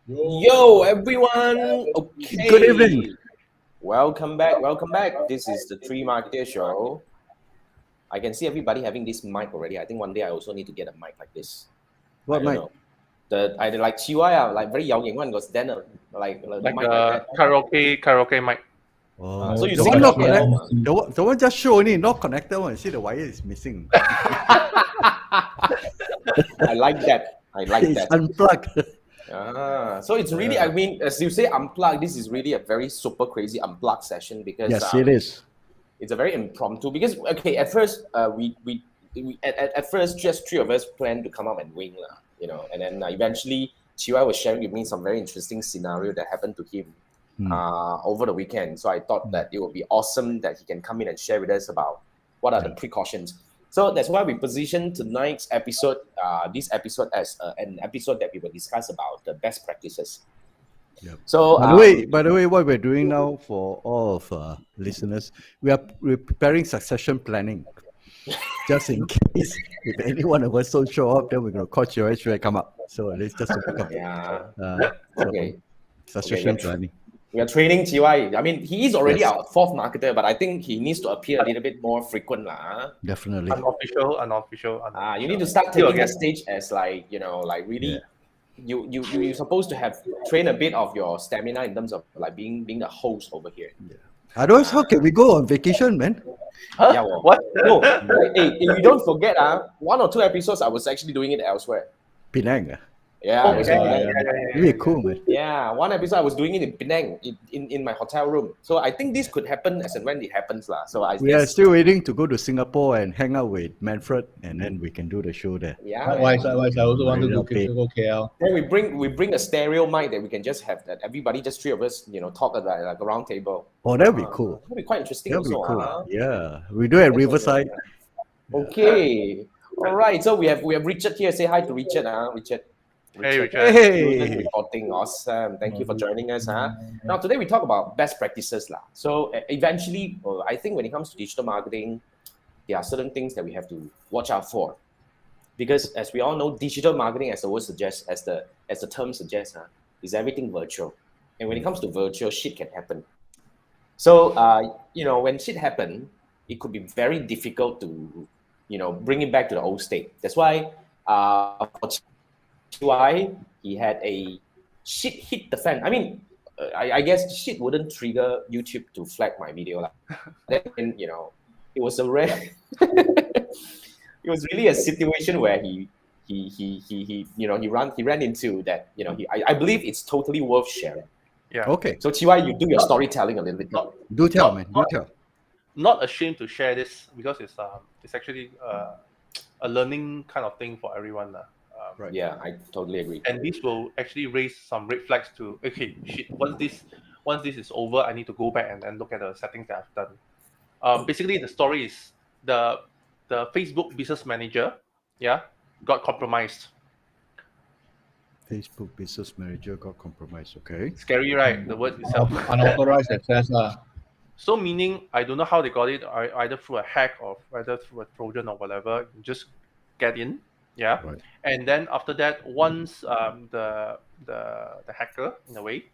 Yo, everyone. Okay. Good evening. Welcome back. Welcome back. This is the Three Marketeers show. I can see everybody having this mic already. I think one day I also need to get a mic like this. What I don't mic? know. I like Chee Wai, like very young one goes then like Like mic like that. karaoke mic. Oh, So you the sing one not karaoke at connect. home, The one just show only, not connected one. See the wire is missing. I like that. I like It's that. unplugged. So it's really, I mean, as you say, unplugged. This is really a very super crazy unplugged session because Yes, it is. it's a very impromptu. Because okay, at first we at first just three of us planned to come up and wing lah, and then eventually Chee Wai was sharing with me some very interesting scenario that happened to him over the weekend. So I thought that it would be awesome that he can come in and share with us about what are the precautions. So that's why we positioned tonight's episode, this episode as an episode that we will discuss about the best practices. Yep. So By the way, what we're doing now for all of listeners, we're preparing succession planning. Just in case if any one of us don't show up, then we're gonna call you should I come up. So let's just pick up. okay. Succession planning. We are training Chee Wai. I mean, he is already Yes. our fourth marketer, but I think he needs to appear a little bit more frequent lah. Definitely. Unofficial. You need to start taking the stage as like like really. You're supposed to have trained a bit of your stamina in terms of like being the host over here. Otherwise, how can we go on vacation, man? Yeah, well, What? no, hey, if you don't forget, one or two episodes I was actually doing it elsewhere. Penang. Yeah, I was in Penang. Really cool, man. Yeah, one episode I was doing it in Penang, in my hotel room. So I think this could happen as and when it happens lah. So I We are guess, still waiting to go to Singapore and hang out with Manfred, and then we can do the show there. yeah. Likewise, I also want to Marina Bay. go KL. Then we bring a stereo mic that we can just have that everybody, just three of us, talk at like a round table. Oh, that'd be cool. That'd be quite interesting That'd be also. cool. Yeah, we do at Riverside. Okay. All right. So we have Richard here. Say hi to Richard. Richard. Hey, Richard. Hey, Reporting. Awesome. Thank you for joining us. Now today we talk about best practices lah. So eventually, I think when it comes to digital marketing, there are certain things that we have to watch out for, because as we all know, digital marketing, as the word suggests, as the term suggests, is everything virtual. And when it comes to virtual, shit can happen. So when shit happen, it could be very difficult to bring it back to the old state. That's why for Chee Wai, he had a shit hit the fan. I mean, I guess shit wouldn't trigger YouTube to flag my video lah. Then it was a rare. It was really a situation where he ran into that. I believe it's totally worth sharing. Yeah. okay. So Chee Wai, you do your storytelling a little bit. Do tell, man. Do tell. Not ashamed to share this because it's actually a learning kind of thing for everyone. Right. Yeah, I totally agree. And this will actually raise some red flags to shit. Once this is over, I need to go back and then look at the settings that I've done. Basically, the story is the Facebook business manager, got compromised. Facebook business manager got compromised. Okay. Scary, right? The word itself. Unauthorized access lah. So meaning, I don't know how they got it, either through a hack or either through a Trojan or whatever. You just get in, Right. and then after that, once the hacker in a way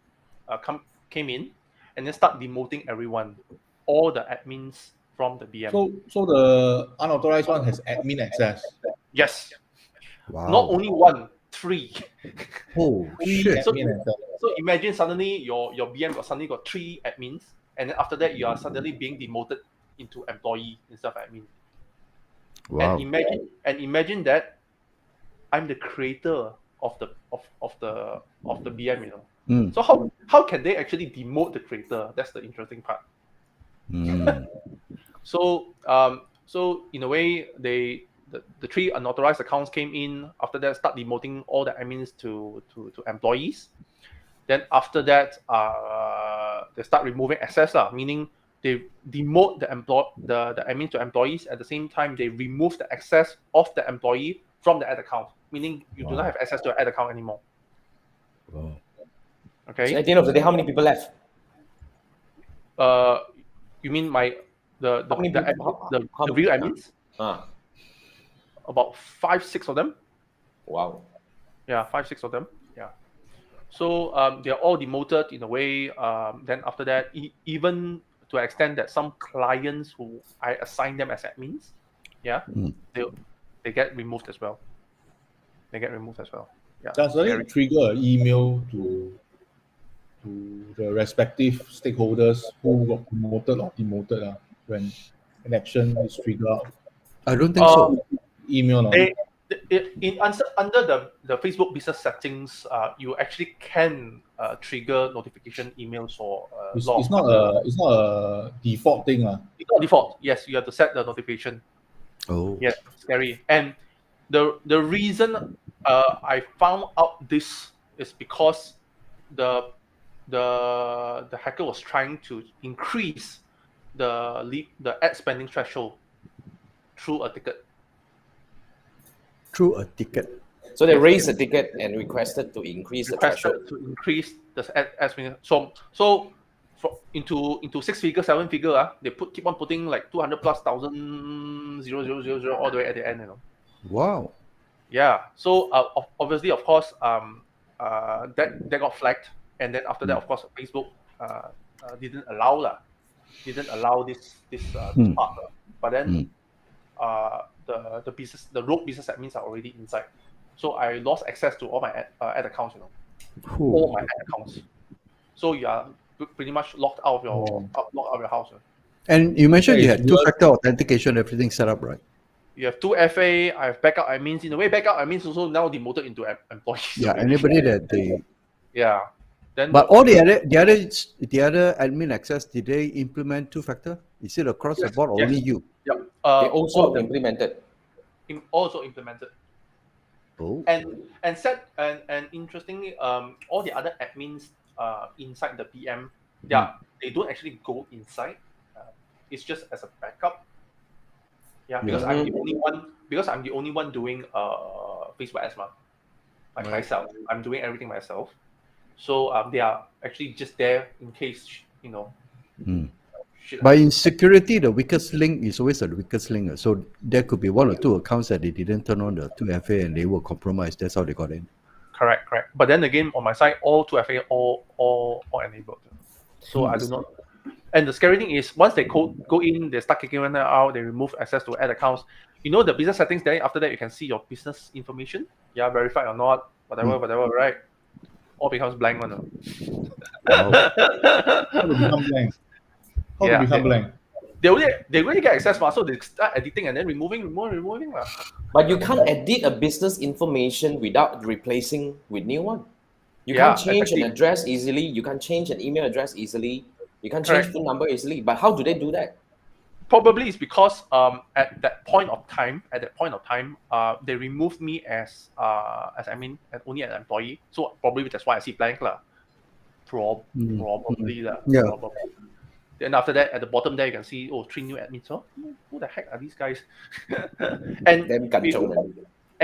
came in, and then start demoting everyone, all the admins from the BM. So the unauthorized one has admin access. Yes, Wow. not only one, three. Oh shit. So- Admin access. So imagine suddenly your BM suddenly got three admins, and then after that you are suddenly being demoted into employee instead of admin. Wow. And imagine that I'm the creator of the BM, Mm. So how can they actually demote the creator? That's the interesting part. Mm. So in a way, the three unauthorized accounts came in. After that, start demoting all the admins to employees. Then after that, they start removing access, meaning they demote the admin to employees. At the same time, they remove the access of the employee from the ad account, meaning you do not have access to an ad account anymore. Wow. Okay. So at the end of the day, how many people left? You mean the How many people- how real many- admins? Ah, About 5-6 of them. wow. Yeah, 5-6 of them. Yeah. So they're all demoted in a way. Then after that, even to an extent that some clients who I assign them as admins, yeah, they get removed as well. They get removed as well. Yeah. Does it trigger an email to the respective stakeholders who got promoted or demoted when an action is triggered? I don't think so. Email no? Under the Facebook business settings, you actually can trigger notification emails for It's not a default thing. It's not default. Yes, you have to set the notification. Oh. Yes, scary. And the reason I found out this is because the hacker was trying to increase the ad spending threshold through a ticket. Through a ticket. So they raised the ticket and requested to increase the threshold. To increase the ad spending. So into 6 figure, 7 figure, they keep on putting like 200 plus thousand 0 all the way at the end. Wow. Yeah. So obviously, of course, that got flagged, and then after that, of course, Facebook didn't allow this part. But then the rogue business admins are already inside, so I lost access to all my ad accounts. All my ad accounts. So you are pretty much locked out of your house. And you mentioned you had two-factor authentication, everything set up, right? You have 2FA. I have backup admins. In a way, backup admins also now demoted into employees. Yeah, anybody that they. Yeah. Then. But all the other admin access, did they implement two-factor? Is it across the board or only you? Yep. They also implemented. Also implemented. Oh. And interestingly, all the other admins inside the BM, they don't actually go inside. It's just as a backup. Yeah, because I'm the only one. Because I'm the only one doing Facebook ads, myself. I'm doing everything myself. So they are actually just there in case But in security, the weakest link is always the weakest link. So there could be one or two accounts that they didn't turn on the 2FA and they were compromised. That's how they got in. Correct. But then again, on my side, all 2FA all enabled. So I do not. And the scary thing is, once they go in, they start kicking one out, they remove access to ad accounts. The business settings there, after that, you can see your business information. Yeah, verified or not, whatever, right? All becomes blank one. How to become blank? How to become blank? They really get access, so they start editing and then removing. But you can't edit a business information without replacing with new one. You can't change an address easily. You can't change an email address easily. You can't change phone number easily. But how do they do that? Probably it's because at that point of time, they removed me as admin and only an employee. So probably that's why I see blank lah. Probably lah. Yeah. Probably. Then after that, at the bottom there, you can see 3 new admins. So who the heck are these guys? And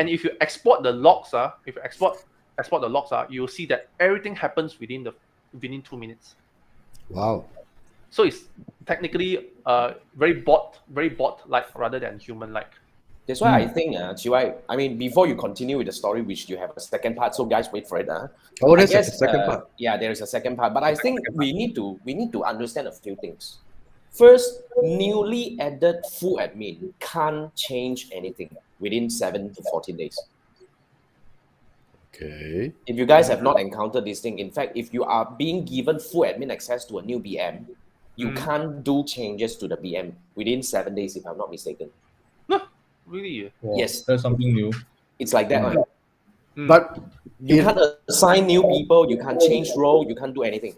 if you export the logs, you'll see that everything happens within 2 minutes. Wow. So it's technically very bot-like rather than human-like. That's why I think, Chee Wai, before you continue with the story, which you have a second part, so guys, wait for it. Oh, there's a second part. Yeah, there is a second part. But I think we need to understand a few things. First, newly added full admin can't change anything within 7 to 14 days. Okay. If you guys have not encountered this thing, in fact, if you are being given full admin access to a new BM, you can't do changes to the BM within 7 days, if I'm not mistaken. No, really? Wow, yes. That's something new. It's like that. Right? But you can't assign new people, you can't change role, you can't do anything.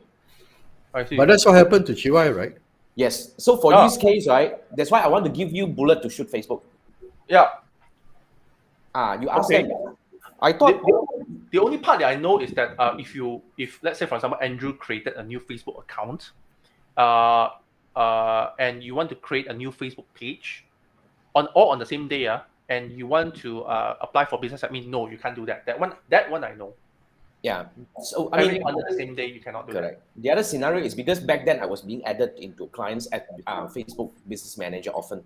I see. But that's what happened to Chee Wai, right? Yes. So for this case, right, that's why I want to give you bullet to shoot Facebook. Yeah. You asked them. I thought the only part that I know is that if let's say for example Andrew created a new Facebook account, and you want to create a new Facebook page on the same day, and you want to apply for business admin, no, you can't do that. That one I know. Yeah. So everything under the same day you cannot do correct. That. The other scenario is because back then I was being added into clients at Facebook Business Manager often.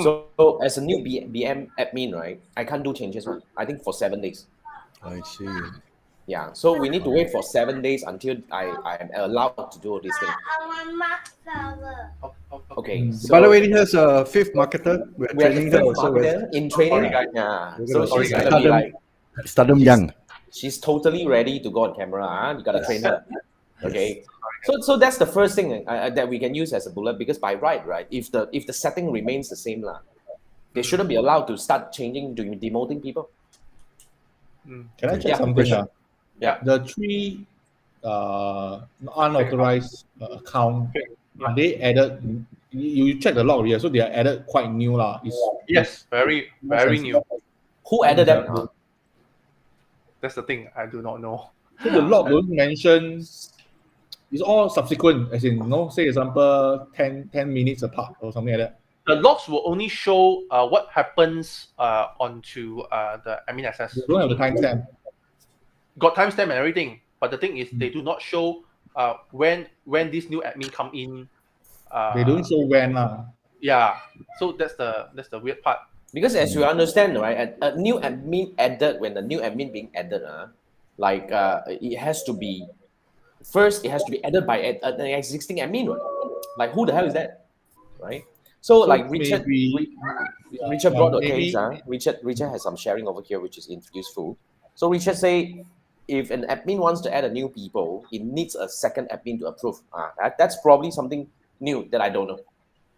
So as a new BM admin, right, I can't do changes, I think for 7 days. I see. Yeah, so we need to wait for 7 days until I am allowed to do this thing. Okay, so By the way, here's a fifth marketer. We're we have training the her. fifth So we're marketer in training. Sorry, guys. Yeah, we're so gonna she's gonna be start like, start them young. she's totally ready to go on camera. You gotta train her. Okay, so that's the first thing that we can use as a bullet, because by right, if the setting remains the same lah, they shouldn't be allowed to start changing, demoting people. Can I check Yeah, something? sure. Yeah. The 3 unauthorized account, are they added? You check the log here, so they are added quite new lah. Yes, very new. Who added them? That's the thing. I do not know. So the log don't mention. It's all subsequent, as in, say example 10 minutes apart or something like that. The logs will only show what happens onto the admin access. You don't have the timestamp. Got timestamp and everything, but the thing is they do not show when this new admin come in. They don't show when lah. Yeah, so that's the weird part. Because as you understand, right, a new admin added, when the new admin being added, it has to be added by an existing admin, right? Like, who the hell is that, right? So like Richard brought a case. Richard has some sharing over here, which is useful. So Richard say, if an admin wants to add a new people, it needs a second admin to approve. That's probably something new that I don't know.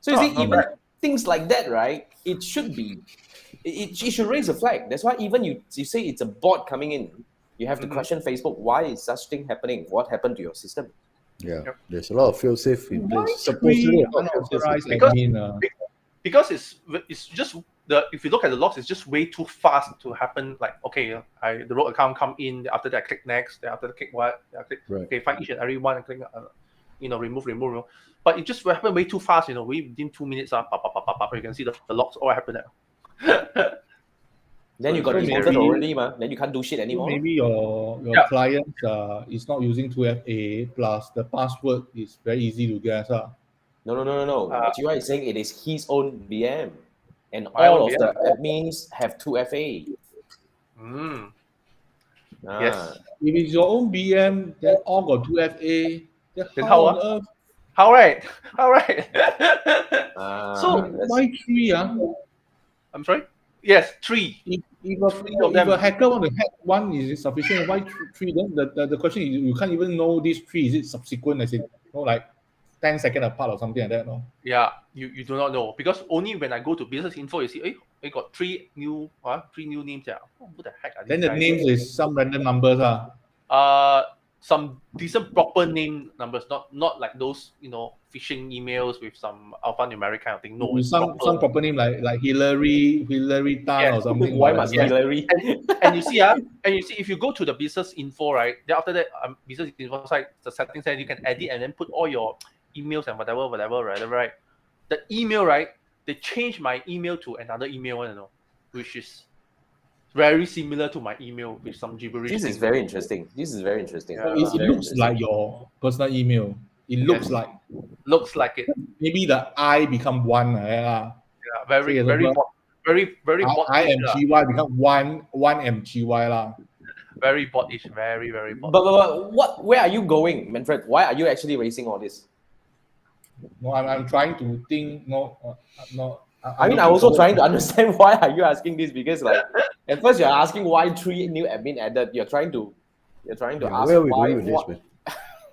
So you see, even things like that, right? It should raise a flag. That's why even you say it's a bot coming in, you have to question Facebook. Why is such thing happening? What happened to your system? Yeah, there's a lot of fail-safe in place. Supposedly unauthorized admin. Because it's just if you look at the logs, it's just way too fast to happen. Like, okay, the rogue account come in, after that I click next, then after that click what? I click, okay, find each and every one and click, remove. But it just happened way too fast. Within 2 minutes, you can see the logs all happen there. Then you got demoted already, man. Then you can't do shit anymore. Maybe your client is not using 2FA, plus the password is very easy to guess. No. Chee Wai is saying it is his own VM, and all of the admins have 2FA. Yes. If it's your own VM, then all got 2FA. Then how on earth? How right? So why 3? I'm sorry? Yes, 3. If a hacker want to hack 1, is it sufficient? Why 3? Then the question is, you can't even know these 3. Is it subsequent? As in, like 10 seconds apart or something like that? No. Yeah, you do not know, because only when I go to business info, you see, I got 3 new names there. What the heck are these Then the guys? names is some random numbers. Some decent proper name numbers, not like those phishing emails with some alphanumeric kind of thing. No, With some proper name like Hillary Tan or something. Why must Hillary? And you see, if you go to the business info, right? Then after that, business info site, the settings there, you can edit and then put all your emails and whatever, right? The email, right? They changed my email to another email, which is very similar to my email with some gibberish. This is very interesting. Yeah. It looks like your personal email. It looks like. Looks like it. Maybe the I become 1. Yeah, very bot. I am Chee Wai become 1 Chee Wai lah. Very bot-ish, very bot. But where are you going, Manfred? Why are you actually raising all this? No, I'm trying to think. No. I'm also trying to understand why are you asking this, because like at first you're asking why 3 new admin added. You're trying to ask where are we why. going with this,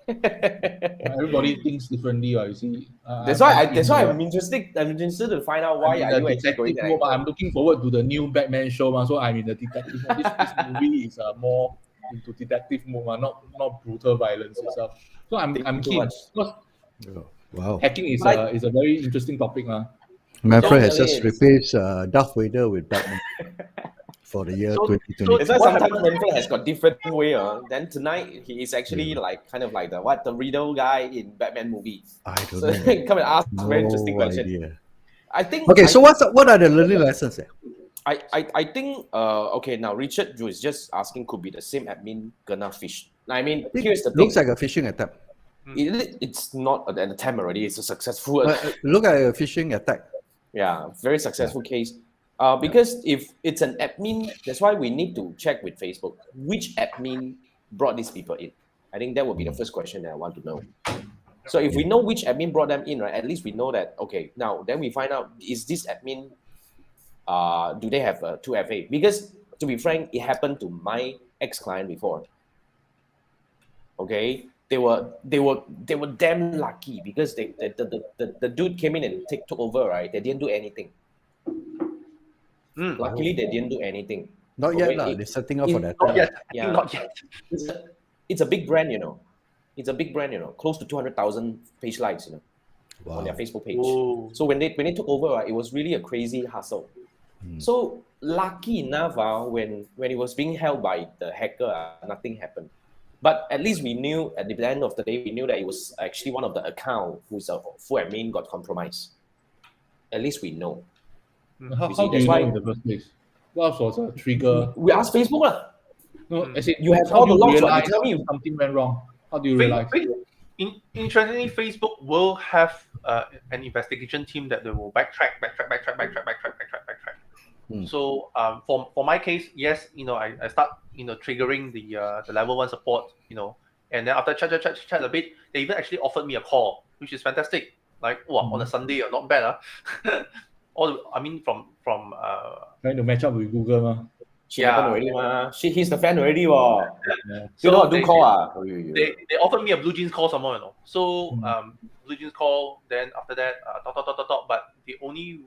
Everybody thinks differently, you see. That's why I'm interested to find out why are you actually going there. I'm looking forward to the new Batman show, so I'm in the detective mode. This movie is more into detective mode, not brutal violence itself. So I'm keen. Wow. Hacking is a very interesting topic. Manfred has just replaced Darth Vader with Batman for the year 2020. That's why sometimes Manfred has got different way. Then tonight he is actually like kind of like the Riddle guy in Batman movie. I don't know. Come and ask very interesting question. Idea. I think. Okay, so what are the learning lessons there? I think okay, now Richard is just asking, could be the same admin gonna fish. I mean, here's the thing. Looks like a phishing attempt. It's not an attempt already. It's a successful. Look at a phishing attack. Yeah, very successful case. Because if it's an admin, that's why we need to check with Facebook which admin brought these people in? I think that would be the first question that I want to know. So if we know which admin brought them in, right, at least we know that, okay, now then we find out, is this admin, do they have a 2FA? Because to be frank, it happened to my ex-client before. Okay, they were damn lucky because the dude came in and took over, right? They didn't do anything. Luckily, they didn't do anything. Not yet, lah. They're setting up for that. Not yet. Yeah. Not yet. It's a big brand, you know. It's a big brand, you know. Close to 200,000 page likes, you know, on their Facebook page. Whoa. So when they took over, right, it was really a crazy hustle. So lucky enough, when it was being held by the hacker, nothing happened. But at least we knew at the end of the day, we knew that it was actually one of the account who's a full admin got compromised. At least we know. How see, do that's you why- know in the first place? What was a trigger? We asked Facebook lah. No, as in, You have how all do the you logs, right? realize You tell me. something went wrong? How do you realize? Interestingly, Facebook will have an investigation team that they will backtrack. So for my case, yes, I start triggering the level 1 support, and then after chat a bit, they even actually offered me a call, which is fantastic. Like, wow, on a Sunday, not bad, from Trying to match up with Google, ma. She happened already, ma. He's the fan already, wow. Yeah. You know what? Do they- call they offered me a blue jeans call somewhere, So blue jeans call. Then after that, talk. But the only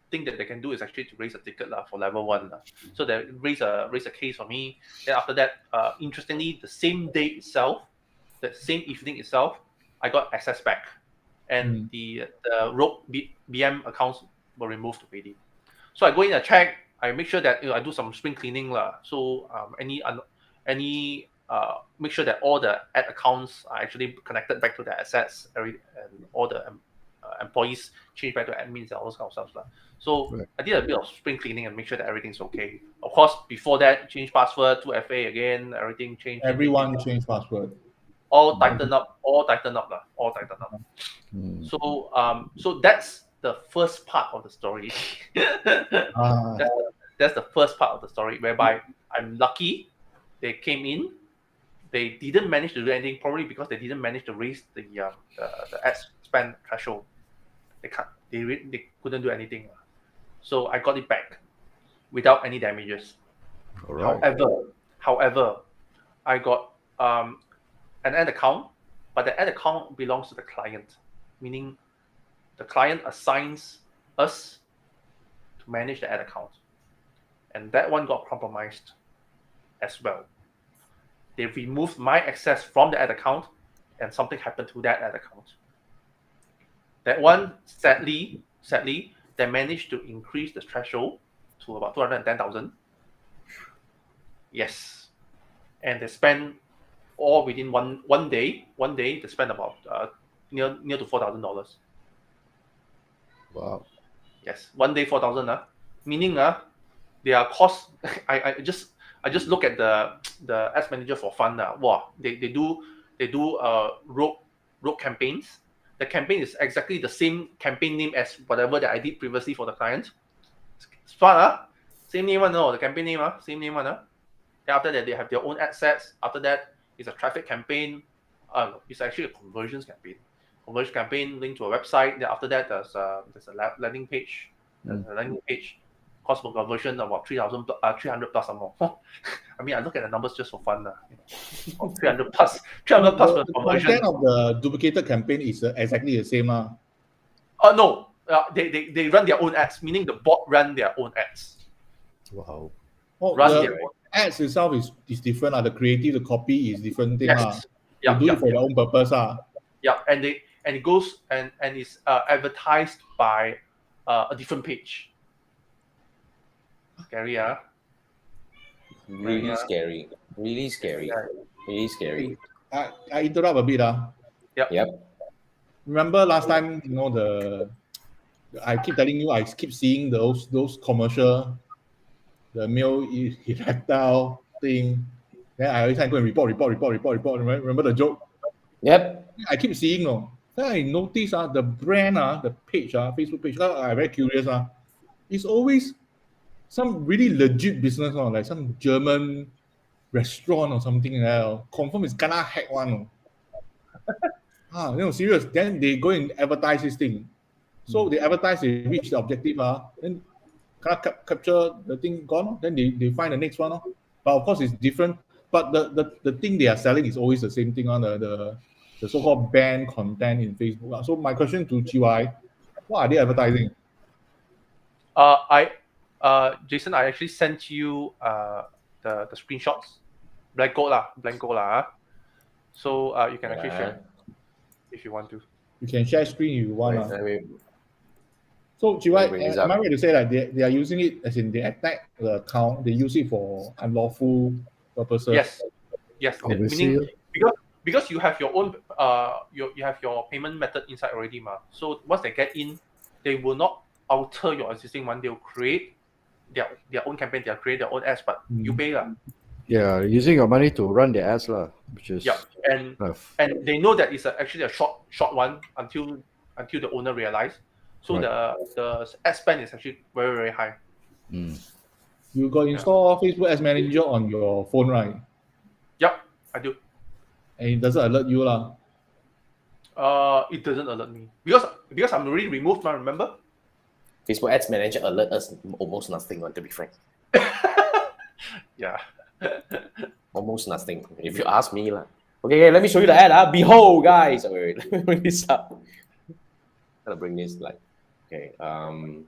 thing that they can do is actually to raise a ticket for level 1. So they raise a case for me. Then after that, interestingly, the same day itself, the same evening itself, I got access back, and the rogue BM accounts were removed already. So I go in and check. I make sure that I do some spring cleaning So make sure that all the ad accounts are actually connected back to the assets, and all the employees change back to admins and all those kind of stuff. So Right. I did a bit of spring cleaning and make sure that everything's okay. Of course, before that, change password, 2FA again, everything changed. Everyone changed password. All tighten up. So that's the first part of the story. Ah, That's the first part of the story, whereby I'm lucky they came in. They didn't manage to do anything, probably because they didn't manage to raise the ad spend threshold. They couldn't do anything. So I got it back without any damages. All right. However, I got an ad account, but the ad account belongs to the client, meaning the client assigns us to manage the ad account, and that one got compromised as well. They removed my access from the ad account, and something happened to that ad account. That one, sadly, they managed to increase the threshold to about 210,000. Yes, and they spent all within one day. One day they spent about near to $4,000. Wow. Yes, one day 4,000. Meaning their cost. I just look at the ads manager for fun. Wow, they do rogue campaigns. The campaign is exactly the same campaign name as whatever that I did previously for the client. It's fun, same name one, the campaign name, same name one. Then after that, they have their own ad sets. After that, it's a traffic campaign. It's actually a conversions campaign. Conversion campaign linked to a website. Then after that, there's a landing page. There's a landing page. Cost per conversion about 300 plus or more. I mean, I look at the numbers just for fun. 300 plus per the conversion. content of the duplicated campaign is exactly the same. No, they run their own ads, meaning the bot ran their own ads. Wow. Oh, Run the their ads itself is different. The creative, the copy is different thing. Yes. They do it for their own purpose. Yeah, and it goes and is advertised by a different page. Scary, Really scary. Really scary. Yeah. Really scary. I interrupt a bit. Yep. Remember last time, I keep telling you, I keep seeing those commercial, the male erectile thing. Then I every time go and report. Remember the joke? Yep. I keep seeing. Then I notice the brand, the page, Facebook page. I'm very curious. It's always some really legit business, like some German restaurant or something like that. Confirm is gonna hack one. Serious. Then they go and advertise this thing. So they advertise, they reach the objective, then capture the thing gone. Then they find the next one. But of course, it's different. But the thing they are selling is always the same thing on the so-called banned content in Facebook. So my question to Chee Wai, what are they advertising? Jason, I actually sent you the screenshots. Blanco lah. So you can actually share if you want to. You can share screen if you want. Wait. So Chee Wai, am I right to say that they are using it as in they attack the account, they use it for unlawful purposes? Yes. Obviously. Meaning because you have your own you have your payment method inside already, ma. So once they get in, they will not alter your existing one. They'll create their own campaign. They'll create their own ads, but you pay lah. Yeah, using your money to run the ads lah, which is and they know that it's actually a short one until the owner realize. So the ad spend is actually very, very high. You got install Facebook Ads Manager on your phone, right? Yep, I do. And it doesn't alert you lah. It doesn't alert me because I'm already removed now. Remember? Facebook Ads Manager alert us almost nothing, to be frank. Yeah. Almost nothing, if you ask me. Okay, let me show you the ad. Behold, guys. Wait, let me bring this up. Gotta bring this okay. I'm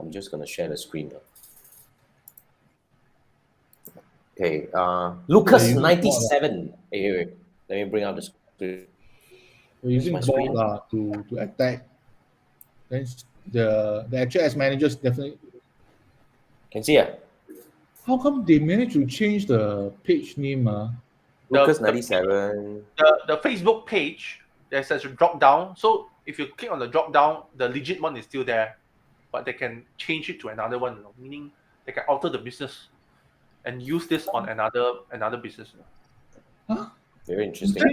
just gonna share the screen now. Okay, Lucas 97. Wait. Let me bring out the screen. We're using bot to attack. Then the actual Ads Managers definitely. Can see it? How come they managed to change the page name? Lucas 97. The Facebook page, there's a drop down. So if you click on the drop down, the legit one is still there, but they can change it to another one. Meaning they can alter the business and use this on another business. Huh? Very interesting.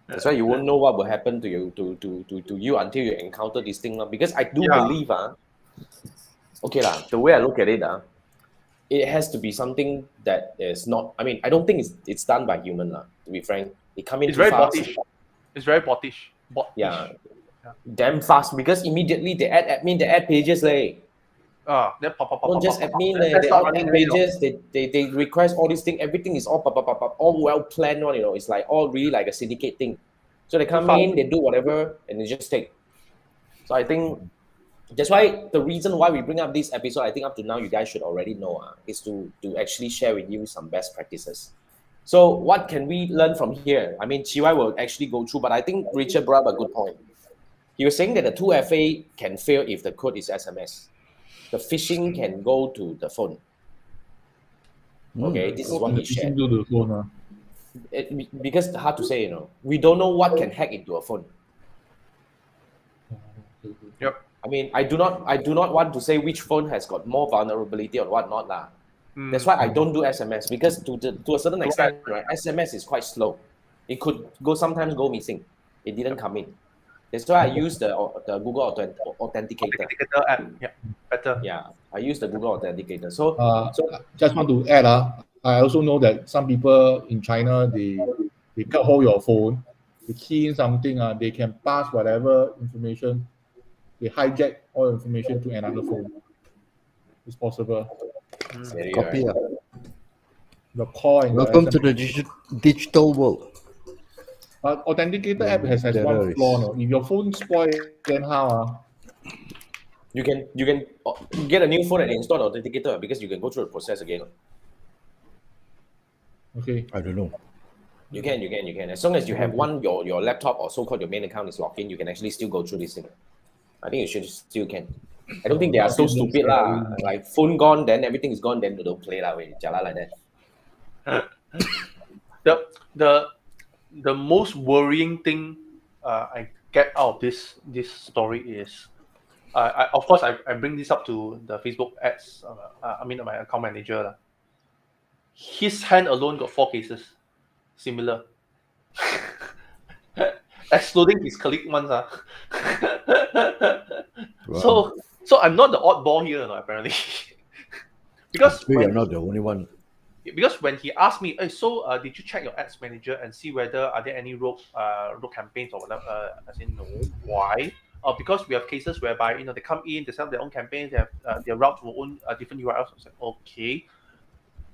That's why you won't know what will happen to you to you until you encounter this thing. Because I do believe the way I look at it, it has to be something that is not. I mean, I don't think it's done by human, to be frank. It come in It's too very fast. botish. It's very botish. Yeah, damn fast because immediately they add admin, they add pages, then pop. Don't just admin, That's they not add running pages, they request all these things, everything is all all well planned one, it's like all really like a syndicate thing. So they come in, they do whatever, and they just take. So I think that's why the reason why we bring up this episode, I think up to now you guys should already know, is to actually share with you some best practices. So what can we learn from here? I mean, Chee Wai will actually go through, but I think Richard brought up a good point. He was saying that the 2FA can fail if the code is SMS. The phishing can go to the phone. Okay, this is what he shared. To the phone, Because hard to say, we don't know what can hack into a phone. Yep. I mean, I do not want to say which phone has got more vulnerability or whatnot lah. That's why I don't do SMS because to a certain extent, right, SMS is quite slow. It could sometimes go missing. It didn't come in. That's why I use the Google Authenticator. Authenticator app, better. Yeah, I use the Google Authenticator. So just want to add, I also know that some people in China they cut hold your phone, they key in something, they can pass whatever information, they hijack all information to another phone. It's possible. Copy. The call and Welcome to the digital world. But Authenticator app has one flaw. No? If your phone spoils, then how? You can get a new phone and install the Authenticator because you can go through the process again. Okay. I don't know. You can. As long as you have your laptop or so-called your main account is logged in, you can actually still go through this thing. I think you still can. I don't think they are so stupid lah. Like phone gone, then everything is gone, then they don't play lah. Jala like that. The most worrying thing I get out of this story is, of course I bring this up to the Facebook ads. My account manager. His hand alone got 4 cases, similar, excluding his colleague ones. Wow. So I'm not the oddball here, apparently. Because You're when not the only one. when he asked me, hey, so did you check your ads manager and see whether are there any rogue campaigns or whatever? I said no. Why? Because we have cases whereby they come in, they set up their own campaigns, they have their routes for own different URLs. I said okay,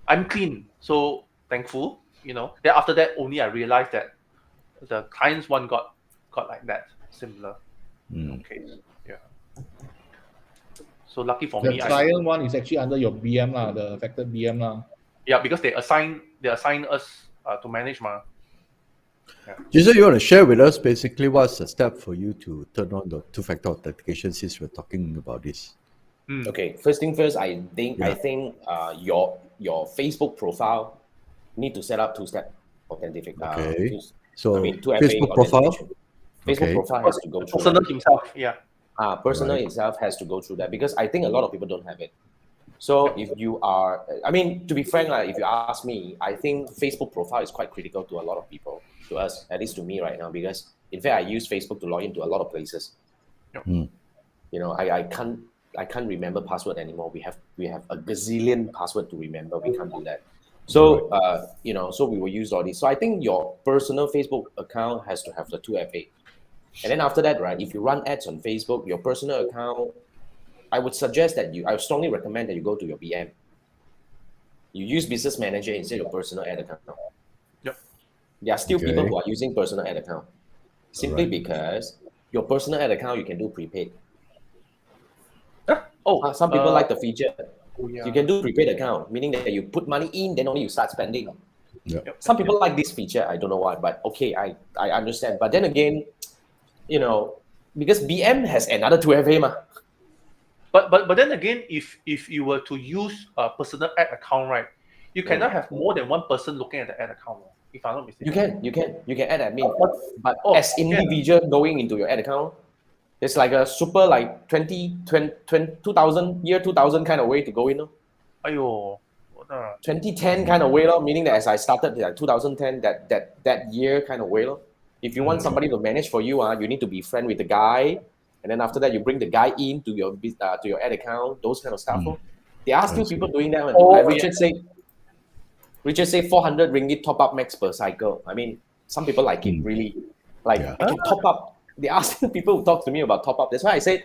I'm clean, so thankful. Then after that, only I realized that the client's one got like that similar case. Yeah. So lucky for The me, client one is actually under your BM lah, the affected BM lah. yeah, because they assign us to manage ma. Jason, you want to share with us basically what's the step for you to turn on the two-factor authentication since we're talking about this? Okay, first thing first, I think your Facebook profile need to set up two-step authentication. Okay. So 2FA Facebook profile? authentication. Facebook profile has to go through Personal that. himself, yeah. Personal Right. itself has to go through that because I think a lot of people don't have it. So if you are, to be frank, if you ask me, I think Facebook profile is quite critical to a lot of people, to us, at least to me right now, because in fact, I use Facebook to log into a lot of places. I can't remember password anymore. We have a gazillion password to remember. We can't do that. So, so we will use all these. So I think your personal Facebook account has to have the 2FA. And then after that, right, if you run ads on Facebook, your personal account, I would strongly recommend that you go to your BM. You use Business Manager instead of personal ad account. Yep. There are still people who are using personal ad account simply because your personal ad account, you can do prepaid. Some people like the feature. You can do prepaid account, meaning that you put money in, then only you start spending. Some people like this feature. I don't know why, but okay, I understand. But then again, because BM has another 2FA ma. But then again, if you were to use a personal ad account, right, you cannot have more than one person looking at the ad account. If I'm not mistaken. You can add admin, but as individual going into your ad account, it's like a super 2000 kind of way to go in. Ayo. 2010 kind of way, meaning that as I started 2010, that year kind of way. If you want somebody to manage for you, you need to be friend with the guy. And then after that, you bring the guy in to your ad account, those kind of stuff. There are still people doing that. Richard say 400 ringgit top up max per cycle. Some people like it really. I can top up. There are still people who talk to me about top up. That's why I said,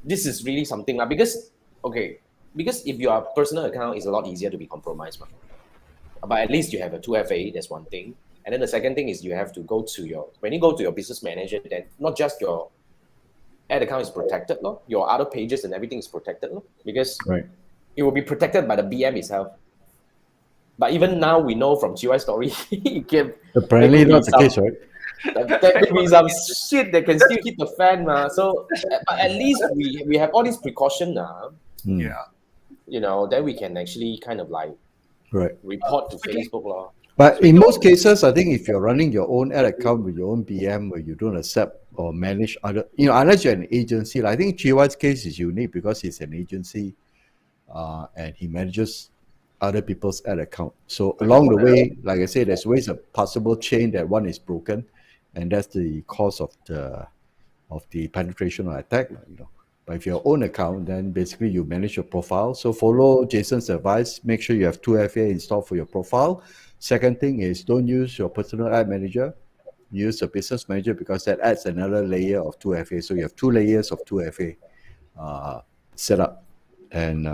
this is really something. Because if your personal account is a lot easier to be compromised. But at least you have a 2FA, that's one thing. And then the second thing is you have to when you go to your Business Manager, then not just your ad account is protected, your other pages and everything is protected, because it will be protected by the BM itself. But even now, we know from Chee Wai story, apparently not the case, right? There could be some shit that can still hit the fan. So, but at least we have all these precautions now. Then we can actually kind of report to Facebook. But in most cases, I think if you're running your own ad account with your own BM where you don't accept or manage other, unless you're an agency, I think Chee Wai's case is unique because he's an agency and he manages other people's ad account. So along the way, like I said, there's always a possible chain that one is broken, and that's the cause of the penetration or attack. But if your own account, then basically you manage your profile. So follow Jason's advice. Make sure you have 2FA installed for your profile. Second thing is don't use your personal ad manager. Use the business manager because that adds another layer of 2FA. So you have 2 layers of 2FA set up. And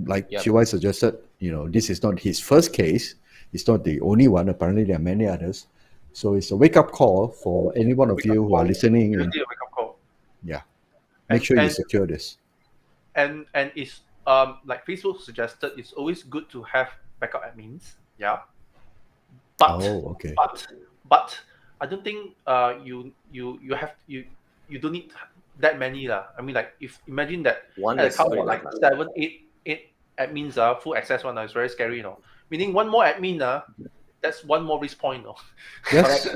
like Chee Wai suggested, this is not his first case. It's not the only one. Apparently, there are many others. So it's a wake-up call for any one of you who are listening. Really a wake-up call. Yeah. Make sure you secure this. And it's like Facebook suggested, it's always good to have backup admins. Yeah. But but I don't think you don't need that many lah. If imagine that one account got 7, 8 admins full access one is very scary, Meaning one more admin that's one more risk point, Yes.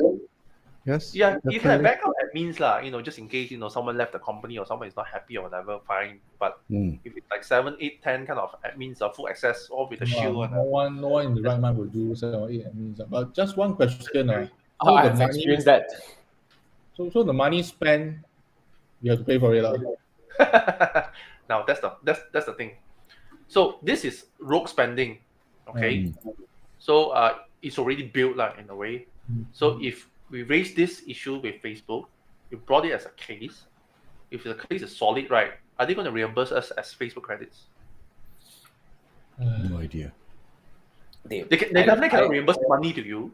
Yes. Yeah, definitely. you can have backup admins lah, just in case someone left the company or someone is not happy or whatever, fine. But if it's 7, 8, 10 kind of admins full access, all with a shield. No one in the right mind will do 7 or 8 admins. But just one question. I have experienced that. So the money spent, you have to pay for it. Now that's the thing. So this is rogue spending, okay? So it's already built in a way. So if we raise this issue with Facebook, we brought it as a case. If the case is solid, right, are they going to reimburse us as Facebook credits? No idea. They definitely cannot reimburse money to you,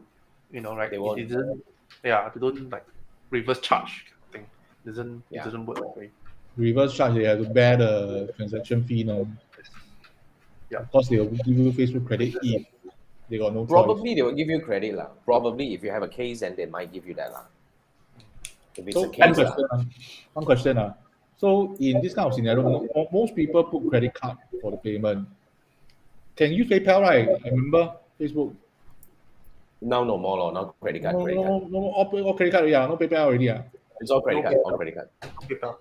right? They won't. It doesn't, they don't like reverse charge thing. It doesn't work that way. Reverse charge, they have to bear the transaction fee now. Yeah. Of course, they will give you Facebook credit if they got no choice. Probably they will give you credit lah. Probably if you have a case, then they might give you that lah. If it's So a case, one question. So in this kind of scenario, most people put credit card for the payment. Can you use PayPal, right? I remember Facebook. now no more law. Now credit card. No, all credit card, yeah, no PayPal already. It's all credit card. All credit card. PayPal.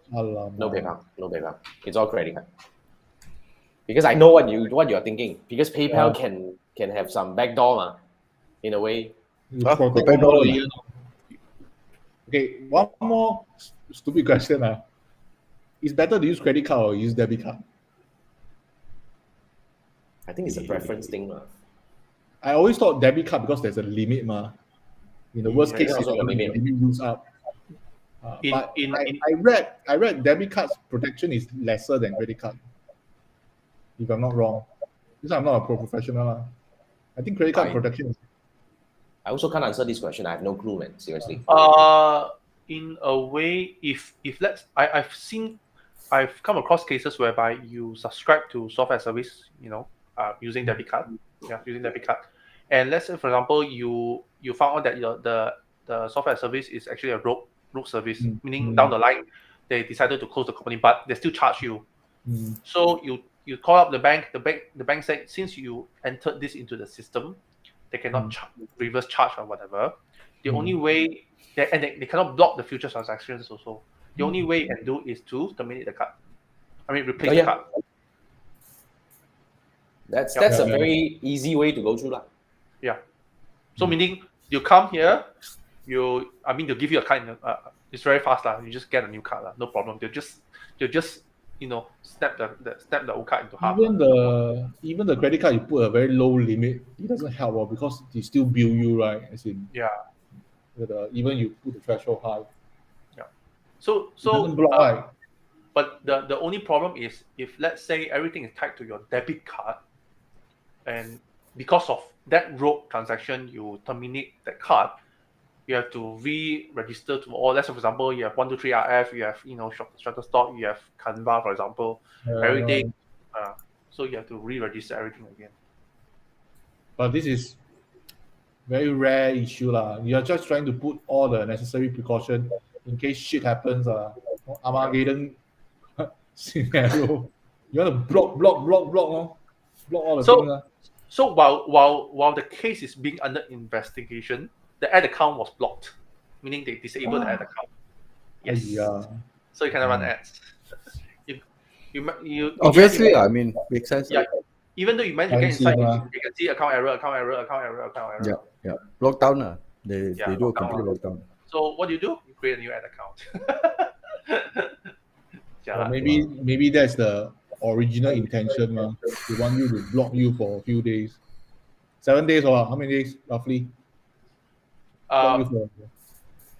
No PayPal. It's all credit card. Because I know what you're thinking. Because PayPal can have some backdoor, in a way. Okay, one more stupid question. It's better to use credit card or use debit card? I think it's a preference thing. I always thought debit card because there's a limit. In the worst case, also the limit. limit use up. But I read debit card's protection is lesser than credit card. If I'm not wrong, because I'm not a professional. I think credit card protection is. I also can't answer this question. I have no clue, man. Seriously. In a way, if I've come across cases whereby you subscribe to software service, using debit card, and let's say, for example, you found out that the software service is actually a rogue service, meaning down the line they decided to close the company, but they still charge you. So you call up the bank. The bank said, since you entered this into the system, they cannot reverse charge or whatever. The only way they cannot block the future transactions also. The only way you can do is to terminate the card. Replace the card. That's a very easy way to go through lah. Yeah. So meaning you come here, they'll give you a card. It's very fast lah. You just get a new card lah. No problem. They'll just snap the old card into half. Even the credit card, you put a very low limit, it doesn't help because they still bill you, right? As in, even you put the threshold high. Yeah. So block, right? But the only problem is if, let's say, everything is tied to your debit card, and because of that rogue transaction, you terminate that card, you have to re-register to all. Let's say, for example, you have 123RF, you have Shutterstock, you have Canva, for example, everything. So you have to re-register everything again. But this is very rare issue lah. You are just trying to put all the necessary precaution in case shit happens. Armageddon scenario. You want to block all the things. So while the case is being under investigation, the ad account was blocked, meaning they disabled the ad account. Yes. Yeah. So you cannot run ads. You obviously, makes sense. Yeah. Even though you manage to get inside, you can see account error. Yeah. Lockdown. They do a complete lockdown. So what do? You create a new ad account. Maybe that's the original intention. They want you to block you for a few days. 7 days or how many days roughly?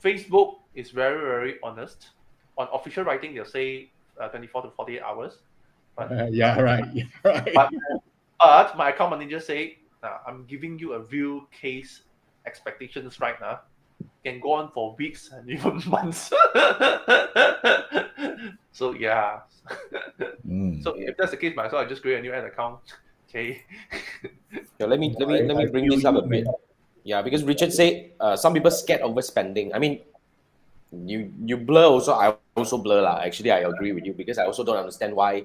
Facebook is very, very honest. On official writing, they'll say 24 to 48 hours. But, right. But my account manager say, I'm giving you a real case expectations right now. Can go on for weeks and even months. So yeah. So if that's the case, might as well I just create a new ad account. Okay. So let me bring this up a bit. Yeah, because Richard said some people scared overspending. I mean, you blur also. I also blur lah. Actually, I agree with you because I also don't understand why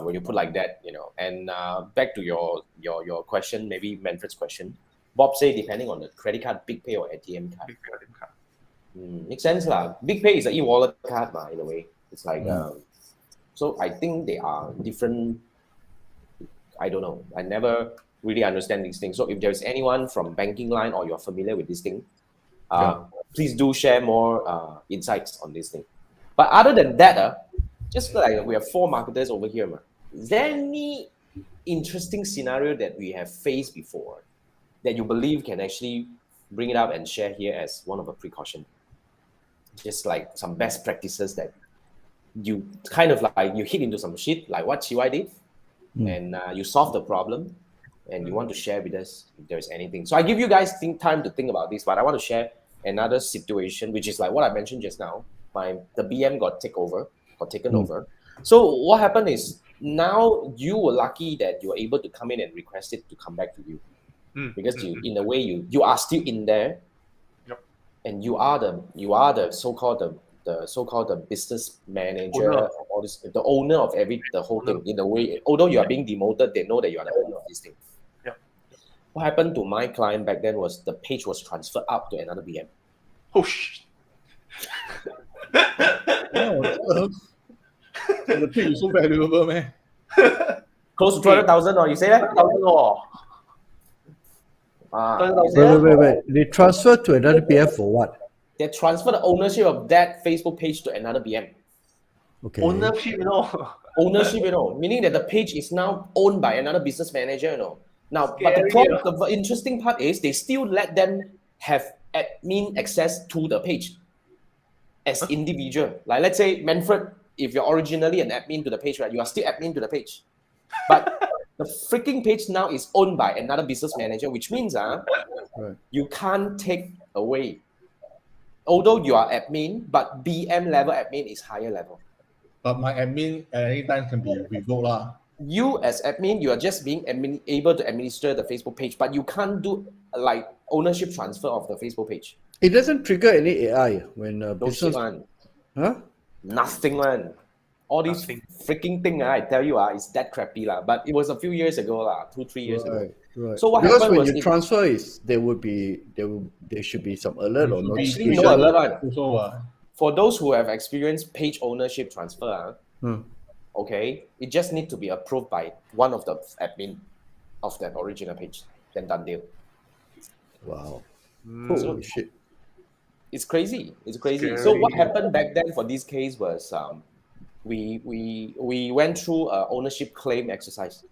when you put like that, And back to your question, maybe Manfred's question. Bob say depending on the credit card, Big Pay or ATM card. Big Pay or ATM card. Makes sense lah. Big Pay is an e-wallet card in a way. It's like so I think they are different. I don't know. I never really understand these things. So if there's anyone from banking line or you're familiar with this thing, please do share more insights on this thing. But other than that, just like we have 4 marketers over here, ma. Is there any interesting scenario that we have faced before that you believe can actually bring it up and share here as one of the precaution? Just like some best practices that you kind of like you hit into some shit, like what Chee Wai did, and you solve the problem, and you want to share with us if there's anything. So I give you guys time to think about this, but I want to share another situation, which is like what I mentioned just now. The BM got taken over. So what happened is now you were lucky that you were able to come in and request it to come back to you, because you, in a way, you are still in there, and you are the so-called the business manager, of all this, the owner of the whole thing. In a way, although you are being demoted, they know that you are the owner of this thing. What happened to my client back then was the page was transferred out to another BM. Oh shit. The page is so valuable, man. Close to 200,000, or you say that? You say that? Wait. They transfer to another BM for what? They transfer the ownership of that Facebook page to another BM. Okay. Ownership, Ownership, meaning that the page is now owned by another business manager, Now, Scary, but the interesting part is they still let them have admin access to the page as individual. Like, let's say, Manfred, if you're originally an admin to the page, right, you are still admin to the page. But the freaking page now is owned by another business manager, which means you can't take away. Although you are admin, but BM level admin is higher level. But my admin at any time can be revoked. You as admin, you are just being able to administer the Facebook page, but you can't do like ownership transfer of the Facebook page. It doesn't trigger any AI when business. One. Huh? Nothing, man. All these freaking thing, I tell you, is that crappy, but it was a few years ago, 2-3 years ago. Right. So what because happened when was you transfer, there should be some alert or notification. no alert. Also, For those who have experienced page ownership transfer, okay, it just need to be approved by one of the admin of that original page. Then done deal. Wow. So shit. It's crazy. Scary. So what happened back then for this case was we went through a ownership claim exercise.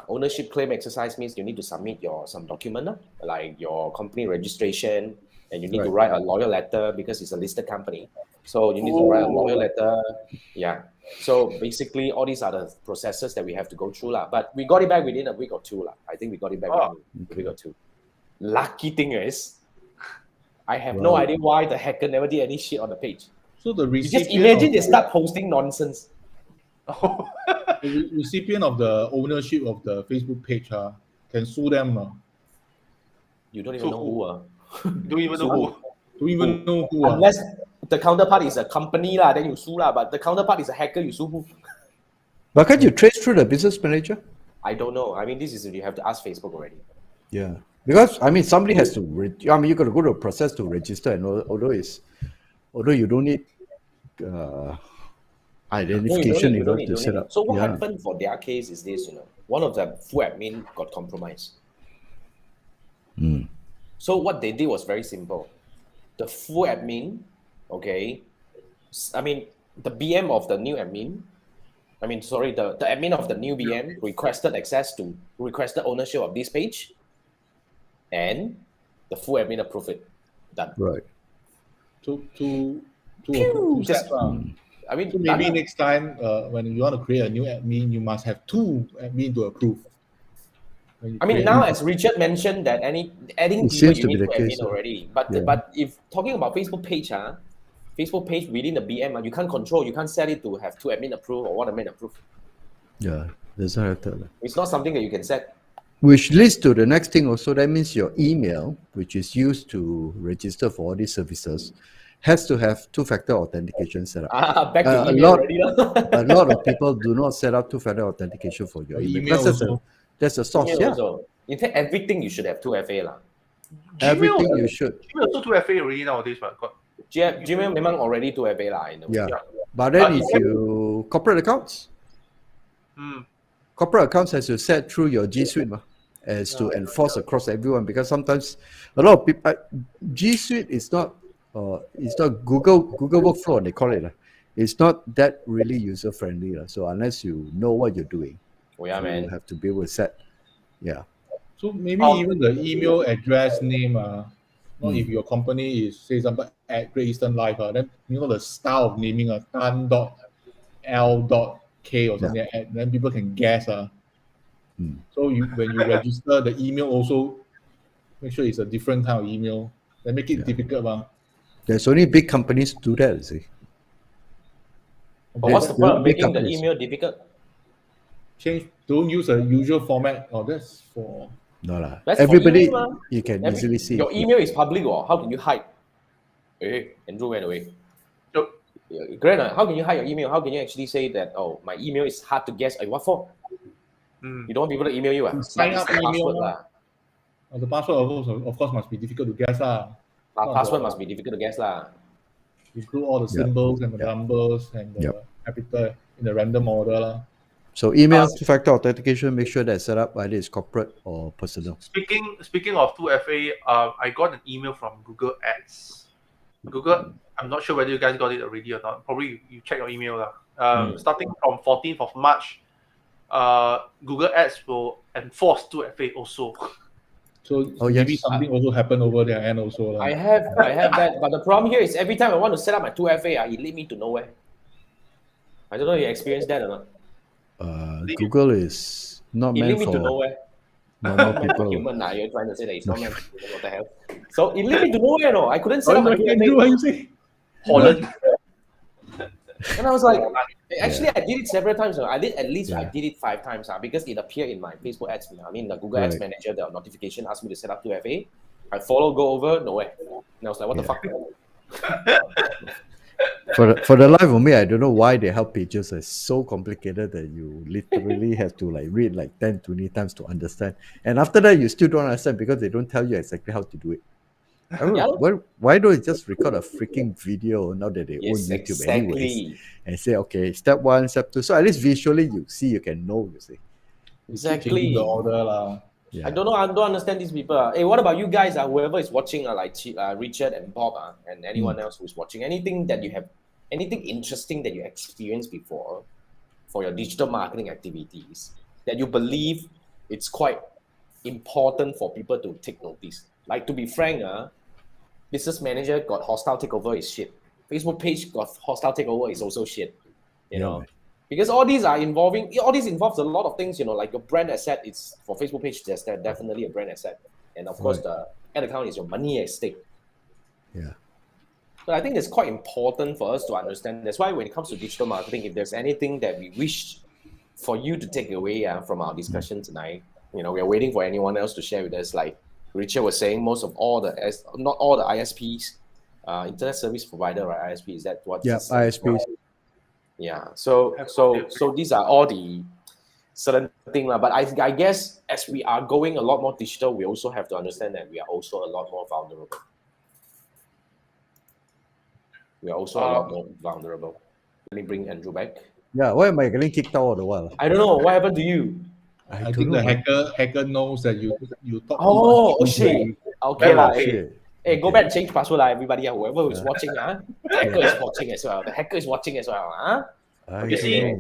Ownership claim exercise means you need to submit some document, like your company registration, and you need to write a lawyer letter because it's a listed company. So you need to write a lawyer letter. Yeah. So basically, all these are the processes that we have to go through. But we got it back within a week or two. I think we got it back within a week or two. Lucky thing is, I have no idea why the hacker never did any shit on the page. So the You just recipient imagine they start posting nonsense. the recipient of the ownership of the Facebook page can sue them. You don't even know who. Don't even know who. Don't even know who. Unless the counterpart is a company, then you sue. But the counterpart is a hacker, you sue who? But can't you trace through the business manager? I don't know. I mean, you have to ask Facebook already. Yeah. Because, somebody has to, you got to go to a process to register, and although you don't need identification in order to set up. So what happened for their case is this, one of the full admin got compromised. So what they did was very simple. The full admin, the BM of the new admin, the admin of the new BM requested ownership of this page, and the full admin approved it. Done. Right. Two steps. So maybe next time when you want to create a new admin, you must have 2 admin to approve. Now as Richard mentioned that adding people you need to admin already. But if talking about Facebook page within the BM, you can't control, you can't set it to have 2 admin approve or 1 admin approve. Yeah, there's not have that. It's not something that you can set. Which leads to the next thing also. That means your email, which is used to register for all these services, has to have 2-factor authentication set up. Back to email already. A lot of people do not set up 2-factor authentication for your email. That's a source. Yeah. Also. In fact, everything you should have 2FA. Everything you should. Gmail also 2FA already nowadays, but Gmail memang already 2FA in a way. Yeah. But then if you corporate accounts, corporate accounts has to set through your G Suite as to enforce across everyone, because sometimes a lot of people G Suite is not Google workflow, they call it. it's not that really user friendly. So unless you know what you're doing, Oh yeah, you man. have to be able to set. Yeah. So maybe even the email address name, if your company is, say, example, at Great Eastern Life, then the style of naming tan.l.k or something like that, then people can guess. So when you register the email, also make sure it's a different kind of email. Then make it difficult. There's only big companies do that, you see. But what's the They're point of big making the companies. email difficult? Don't use a usual format. That's for... No lah. That's Everybody, for email, you can easily see. Your email is public, or how can you hide? Hey, Andrew went away. So, Grant, how can you hide your email? How can you actually say that, oh, my email is hard to guess? What for? You don't want people to email you? Sign up email. Password, lah. The password, of course, must be difficult to guess. Password must be difficult to guess. Lah. Include all the symbols and the numbers and the capital in the random order. So email two-factor authentication, make sure that's set up either it's corporate or personal. Speaking of 2FA, I got an email from Google Ads. Google, I'm not sure whether you guys got it already or not. Probably you check your email. Starting from 14th of March, Google Ads will enforce 2FA also. So maybe something also happened over there and also. I have that, but the problem here is every time I want to set up my 2FA, it lead me to nowhere. I don't know if you experienced that or not. Google is not meant lead me to for nowhere. normal people. Human, you're trying to say that it's not meant for human. What the hell? So it led me to nowhere. No, I couldn't set up my 2FA. What you say? Holland. And I was like, actually, I did it several times. I did I did it 5 times because it appeared in my Facebook ads. I mean, the Google Ads Manager, the notification asked me to set up 2FA. I follow, go over, nowhere. And I was like, what the fuck? For the life of me, I don't know why the help pages are so complicated that you literally have to read 10, 20 times to understand. And after that, you still don't understand because they don't tell you exactly how to do it. I don't know, why don't you just record a freaking video now that they own YouTube anyways and say, okay, step 1, step 2. So at least visually you can know, you see. Exactly. The order. I don't know. I don't understand these people. Hey, what about you guys? Whoever is watching, like Richard and Bob, and anyone else who's watching, anything interesting that you experienced before for your digital marketing activities that you believe it's quite important for people to take notice. Like, to be frank, business manager got hostile takeover is shit. Facebook page got hostile takeover is also shit. You know. Because all these involves a lot of things, like your brand asset. It's for Facebook page, there's definitely a brand asset. And of course, the ad account is your money at stake. Yeah. But I think it's quite important for us to understand. That's why when it comes to digital marketing, if there's anything that we wish for you to take away from our discussion tonight, we are waiting for anyone else to share with us. Like Richard was saying, not all the ISPs, internet service provider, right? ISP, is that what? Yeah, ISPs. Yeah, so these are all the certain things. But I guess as we are going a lot more digital, we also have to understand that we are also a lot more vulnerable. Let me bring Andrew back. Yeah, why am I getting kicked out all the while? I don't know. What happened to you? I think the hacker knows that you talk. Oh, shit. Okay, Hey, go back and change password, everybody. Whoever is watching, the hacker is watching as well. The hacker is watching as well, You see,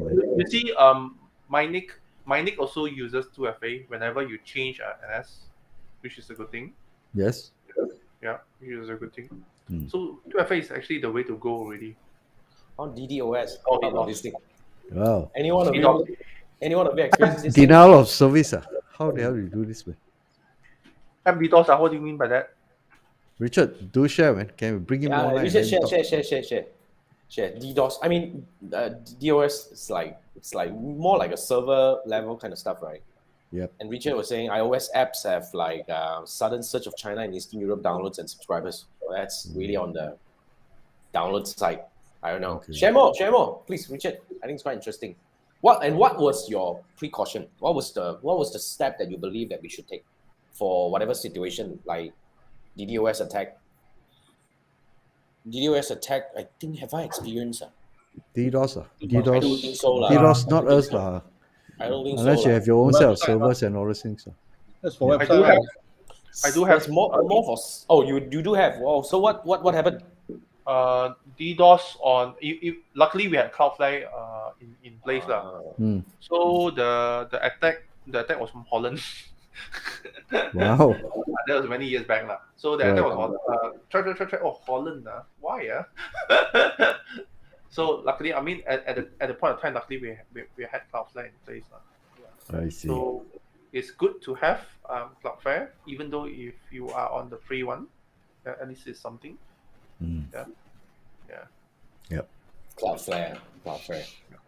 my nick also uses 2FA whenever you change an S, which is a good thing. Yes. Yeah, which is a good thing. So 2FA is actually the way to go already. On DDoS. How about this thing? Wow. Anyone of you experience this? Denial of service. How the hell do you do this, man? DDoS, what do you mean by that? Richard, do share, man. Can we bring him online? Richard, share. DDoS. I mean, DOS is like more like a server level kind of stuff, right? Yep. And Richard was saying iOS apps have sudden surge of China and Eastern Europe downloads and subscribers. So that's really on the download side. I don't know. Okay. Share more, please, Richard. I think it's quite interesting. What was your precaution? What was the step that you believe that we should take for whatever situation, like DDoS attack? I think, have I experienced DDoS? I don't think so, DDoS, not us. I don't think unless you have your own set of servers and all those things. That's for website. I do have more for. Oh, you do have. Wow. So what happened? DDoS on. Luckily, we had Cloudflare in place lah. Hmm. So the attack was from Holland. Wow. That was many years back lah. So the attack was Holland. Oh, Holland. Why? So luckily, I mean, at the point of time, luckily we had Cloudflare in place lah. I see. So it's good to have Cloudflare, even though if you are on the free one, at least it's something. Hmm. Yeah. Yep. Cloudflare.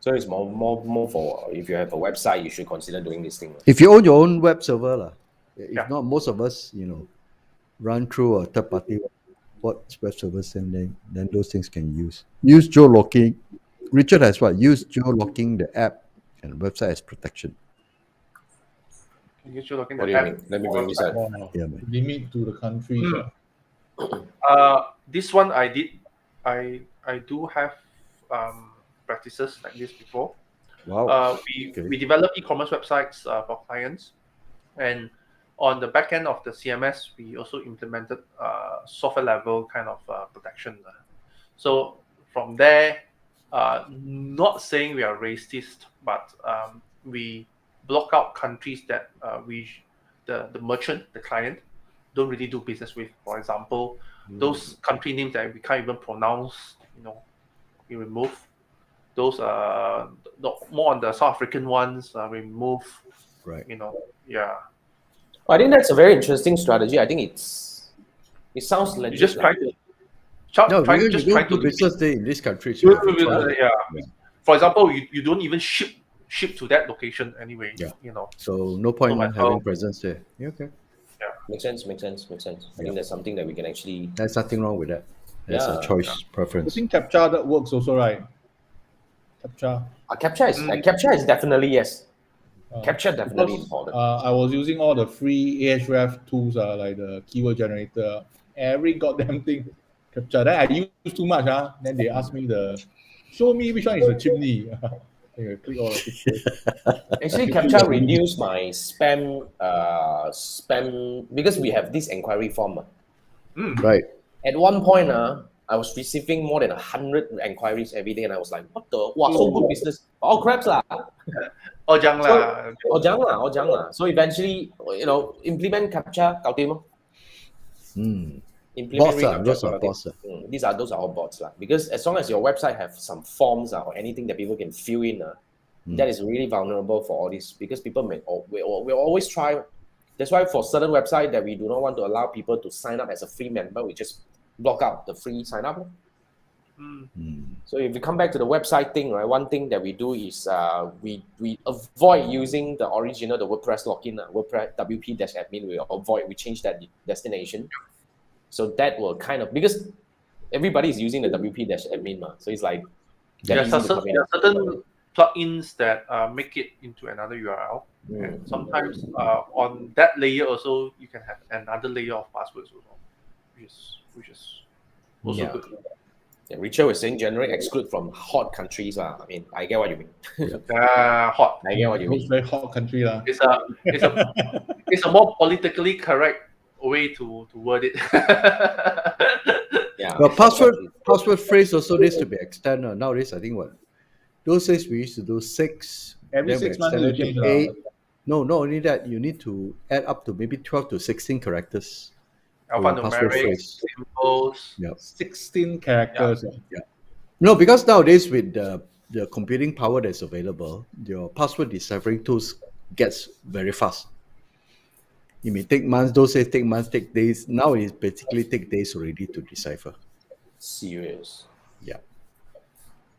So it's more for if you have a website, you should consider doing this thing. If you own your own web server, if Yeah. not, most of us, run through a third party web servers, and then those things can use geolocking. Richard has what? Use geolocking the app and website as protection. Can you look in What the do you app? mean? Let me bring this out. Yeah, man. Limit to the country. This one I did. I do have practices like this before. Wow. We develop e-commerce websites for clients, and on the back end of the CMS, we also implemented software level kind of protection. So from there, not saying we are racist, but we block out countries that the merchant, the client, don't really do business with. For example, those country names that we can't even pronounce, we remove. Those more on the South African ones, remove. Right. Yeah. I think that's a very interesting strategy. I think it sounds You legit. just try to. No, try you to don't do business there in this country. So Yeah. For example, you don't even ship to that location anyway. Yeah. So no point No in matter having how- presence there. Yeah, okay. Makes sense. I think that's something that we can actually. There's nothing wrong with that. That's a Yeah. choice I preference. think CAPTCHA that works also, right? CAPTCHA. Captcha is definitely yes. Captcha definitely Because, important. I was using all the free Ahrefs tools, like the keyword generator, every goddamn thing. CAPTCHA. Then I use too much. Then they ask me show me which one is the chimney. Then I click all the pictures. Actually, Captcha reduced my spam because we have this inquiry form. Right. At one point, I was receiving more than 100 inquiries every day, and I was like, "What the? Wow, so good business! All crabs lah." Oh, jangan lah. Oh, jangan lah. So eventually, implement Captcha,搞定咯. Implement Bots, Captcha, those are搞定. bots. Those are all bots lah. Because as long as your website have some forms or anything that people can fill in, that is really vulnerable for all this. Because people we always try. That's why for certain website that we do not want to allow people to sign up as a free member, we just block out the free sign up. So if we come back to the website thing, right, one thing that we do is we avoid using the original, the WordPress login, WordPress WP-admin. We change that destination. So that will kind of, because everybody is using the WP-admin, so it's like There are certain plugins that make it into another URL. And sometimes on that layer also you can have another layer of passwords also, which is also good. Yeah, Richard was saying generate exclude from hot countries. I mean, I get what you mean. Hot. I get what you Those mean. very hot country. It's a more politically correct way to word it. Yeah. Well, password phrase also needs to be extended. Nowadays, I think those days we used to do 6. Every then we 6 months extended you to change. 8. No, not only that, you need to add up to maybe 12 to 16 characters. Password Alphanumeric, phrase. symbols. Yeah. 16 characters. No, because nowadays with the computing power that's available, your password deciphering tools gets very fast. It may take months, those days take months, take days. Now it basically take days already to decipher. Serious. Yeah.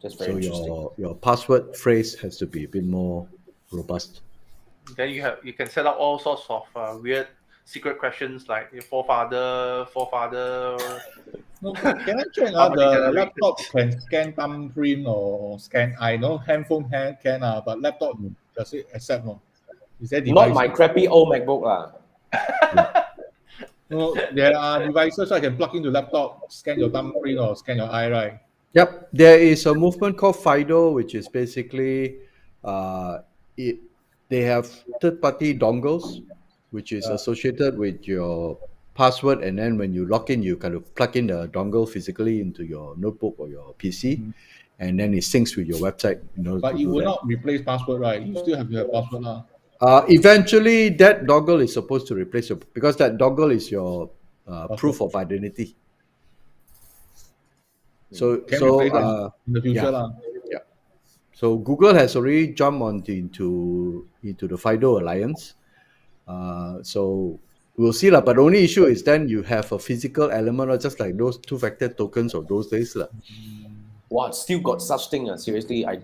That's very So interesting. your password phrase has to be a bit more robust. Then you can set up all sorts of weird secret questions like your forefather. No, can I check the laptop can scan thumbprint or scan eye? No, handphone can, but laptop does it accept? No, is there device? Not my crappy old MacBook lah. No, there are devices I can plug into laptop, scan your thumbprint or scan your eye, right? Yep, there is a movement called FIDO, which is basically they have third-party dongles, which is associated with your password, and then when you log in, you kind of plug in the dongle physically into your notebook or your PC, and then it syncs with your website. But To it do will that. not replace password, right? You still have to have password lah. Eventually, that dongle is supposed to replace your, because that dongle is your proof of identity. So, Can replace that in the future yeah. lah. Yeah. So Google has already jumped into the FIDO alliance. So we'll see lah. But the only issue is then you have a physical element, or just like those two-factor tokens of those days lah. Wow, still got such thing. Seriously, I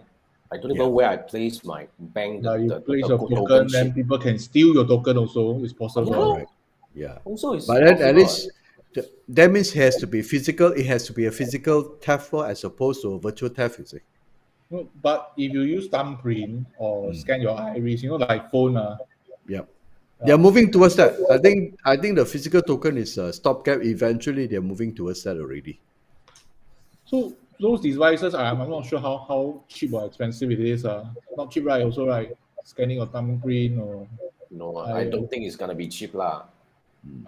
don't even Yeah. know where I place my bank. You place the your token, then shit. people can steal your token also. It's possible. Yeah. Right. Yeah. Also, it's But then at possible. least that means it has to be physical. It has to be a physical theft floor as opposed to a virtual theft. You see. No, but if you use thumbprint or scan your iris, like phone, Yeah. They are moving towards that. I think the physical token is a stopgap. Eventually, they're moving towards that already. so those devices, I'm not sure how cheap or expensive it is. Not cheap, right? Also, right? Scanning your thumbprint or No, I don't think it's gonna be cheap lah.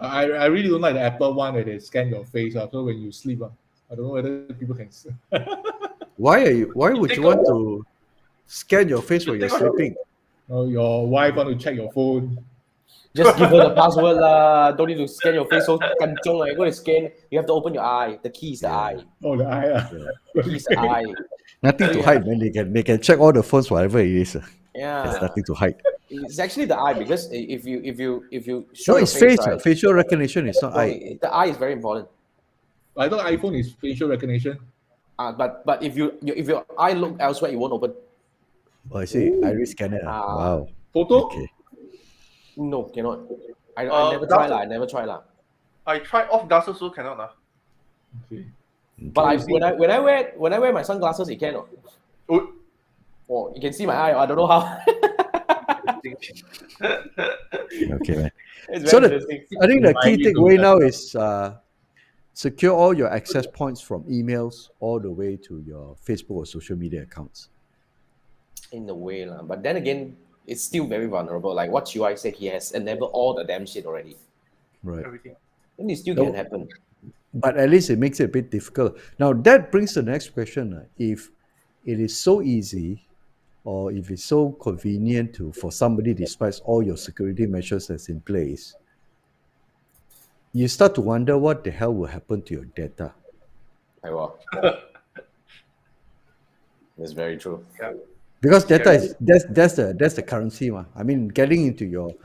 I really don't like the Apple one where they scan your face. So when you sleep, I don't know whether people can. Why would you want to scan your face while you're sleeping? Your wife want to check your phone. Just give her the password lah. Don't need to scan your face so kanchong. Like, go to scan. You have to open your eye. The key is the eye. Oh, the eye. The key is the eye. Nothing to hide, man. They can check all the phones, whatever it is. Yeah. There's nothing to hide. It's actually the eye, because if you show No, your it's face. right, Facial recognition. It's not no, eye. the eye is very important. I thought iPhone is facial recognition. But if your eye look elsewhere, it won't open. Oh, I see. Iris scanner. Wow. Photo? Okay. No, cannot. I never that's- try lah. I never try lah. I tried off glasses, so cannot lah. Okay. But when I wear my sunglasses, it can. Oh, Oh, you can see my eye. I don't know how. Okay, man. It's So very interesting. I think the key Remind you to takeaway that. now is secure all your access points from emails all the way to your Facebook or social media accounts. In a way lah. But then again, it's still very vulnerable. Like what Chee Wai said, he has enabled all the damn shit already. Right. everything. And it still No. can happen. But at least it makes it a bit difficult. Now that brings to the next question. If it is so easy, or if it's so convenient for somebody, despite all your security measures that's in place, you start to wonder what the hell will happen to your data. I will. That's very true. Yeah. Because data is that's the currency, ma. I mean, getting into your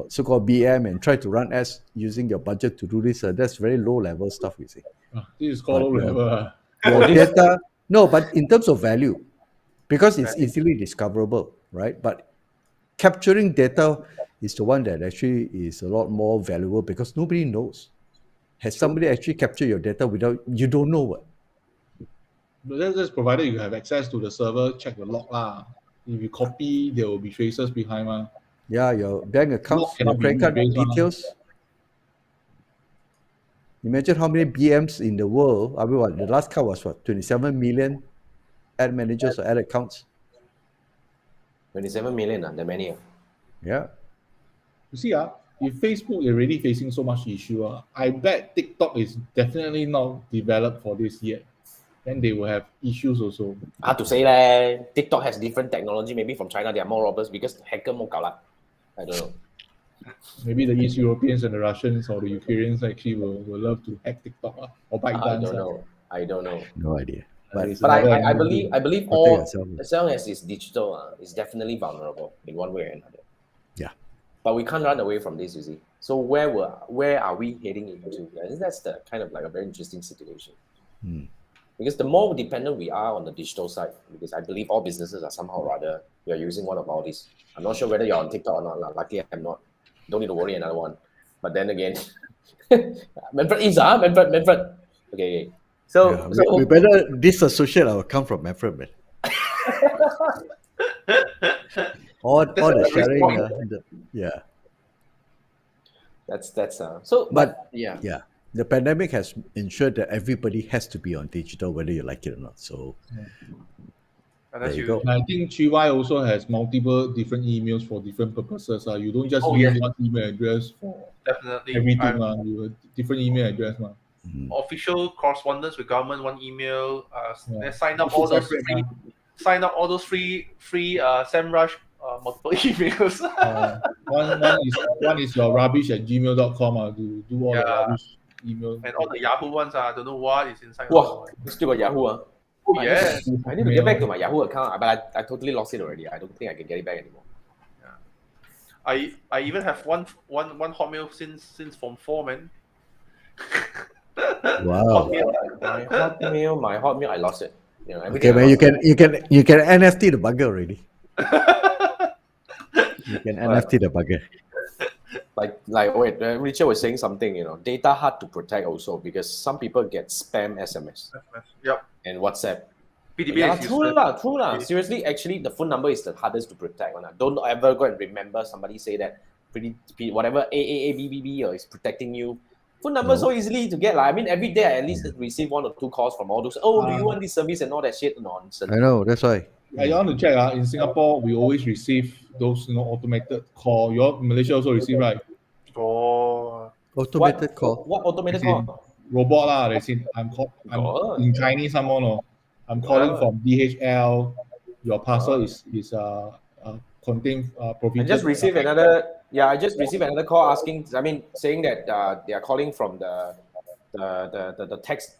so-called BM and try to run ads using your budget to do this, that's very low-level stuff. You see, This is called low But, level. your data. No, but in terms of value, because it's easily discoverable, right? But capturing data is the one that actually is a lot more valuable because nobody knows. Has somebody actually captured your data without you don't know what? But that's provided you have access to the server, check the log lah. If you copy, there will be traces behind one. Yeah, your bank account, Log your cannot be credit card replaced, details. Imagine how many BMs in the world. I mean, the last count was 27 million ad managers or ad accounts. 27 million, the many. Yeah. You see, if Facebook is already facing so much issue, I bet TikTok is definitely not developed for this yet. Then they will have issues also. Hard to say lah. TikTok has different technology. Maybe from China they are more robbers because hacker more gao lah. I don't know. Maybe the East Europeans and the Russians or the Ukrainians actually will love to hack TikTok or I ByteDance. don't know. I don't know. No idea. But But I believe Protect all yourself. as long as it's digital, it's definitely vulnerable in one way or another. Yeah. But we can't run away from this, you see. So where are we heading into? I think that's the kind of like a very interesting situation. Because the more dependent we are on the digital side, because I believe all businesses are somehow or rather we are using one of all these. I'm not sure whether you're on TikTok or not. Luckily, I'm not. Don't need to worry another one. But then again, Manfred is Manfred. Okay. So, Yeah, so we better disassociate our account from Manfred, man. all the sharing. Yeah. that's so. But yeah. yeah, the pandemic has ensured that everybody has to be on digital, whether you like it or not. So And that's There you huge. go. And I think Chee Wai also has multiple different emails for different purposes. You don't just Oh, use yes. one email address for Definitely. everything. You have different email address. Official correspondence with government, one email. Yeah. Then sign up Keep all those separate, free, SEMrush multiple emails. One is your rubbish@gmail.com to do all the Yeah. rubbish email. And all the Yahoo ones, I don't know what is inside. Wow, you still got Yahoo, huh? Oh, yeah. I need to get back to my Yahoo account, but I totally lost it already. I don't think I can get it back anymore. I even have one Hotmail since Form 4, man. Wow. Hotmail. My Hotmail, I lost it. You know, Okay, everything I man, lost. you can NFT the bugger already. You can NFT the bugger. Wait, Richard was saying something, data hard to protect also because some people get spam SMS Yep. and WhatsApp. PDB Yeah, is true useless. lah, true lah. Seriously, actually, the phone number is the hardest to protect. Don't ever go and remember somebody say that whatever AAABBB is protecting you. Phone number so easily to get. I mean, every day I at least receive 1 or 2 calls from all those. Oh, do you want this service and all that shit? Nonsense. I know, that's why. I want to check. In Singapore, we always receive those automated call. Your Malaysia also receive, right? Oh. Automated call. What automated As in, call? robot lah. They say I'm in Chinese. Someone I'm calling from DHL. Your parcel is contain I provision. just received another call asking. Saying that they are calling from the tax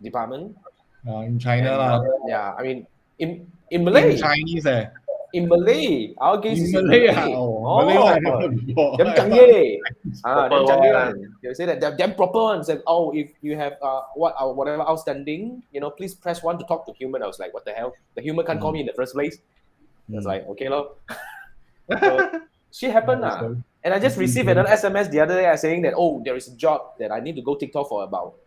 department. In China lah. In Malay. In Chinese In Malay, our case is in Malay. Malay. Malay one I never heard before. Them canggih. Them Proper canggih one. one. They say that they're damn proper ones. Said, oh, if you have whatever outstanding, please press 1 to talk to human. I was like, what the hell? The human can't call me in the first place. I was like, okay, lo. So, shit happened lah. And I just received another SMS the other day saying that, oh, there is a job that I need to go TikTok for about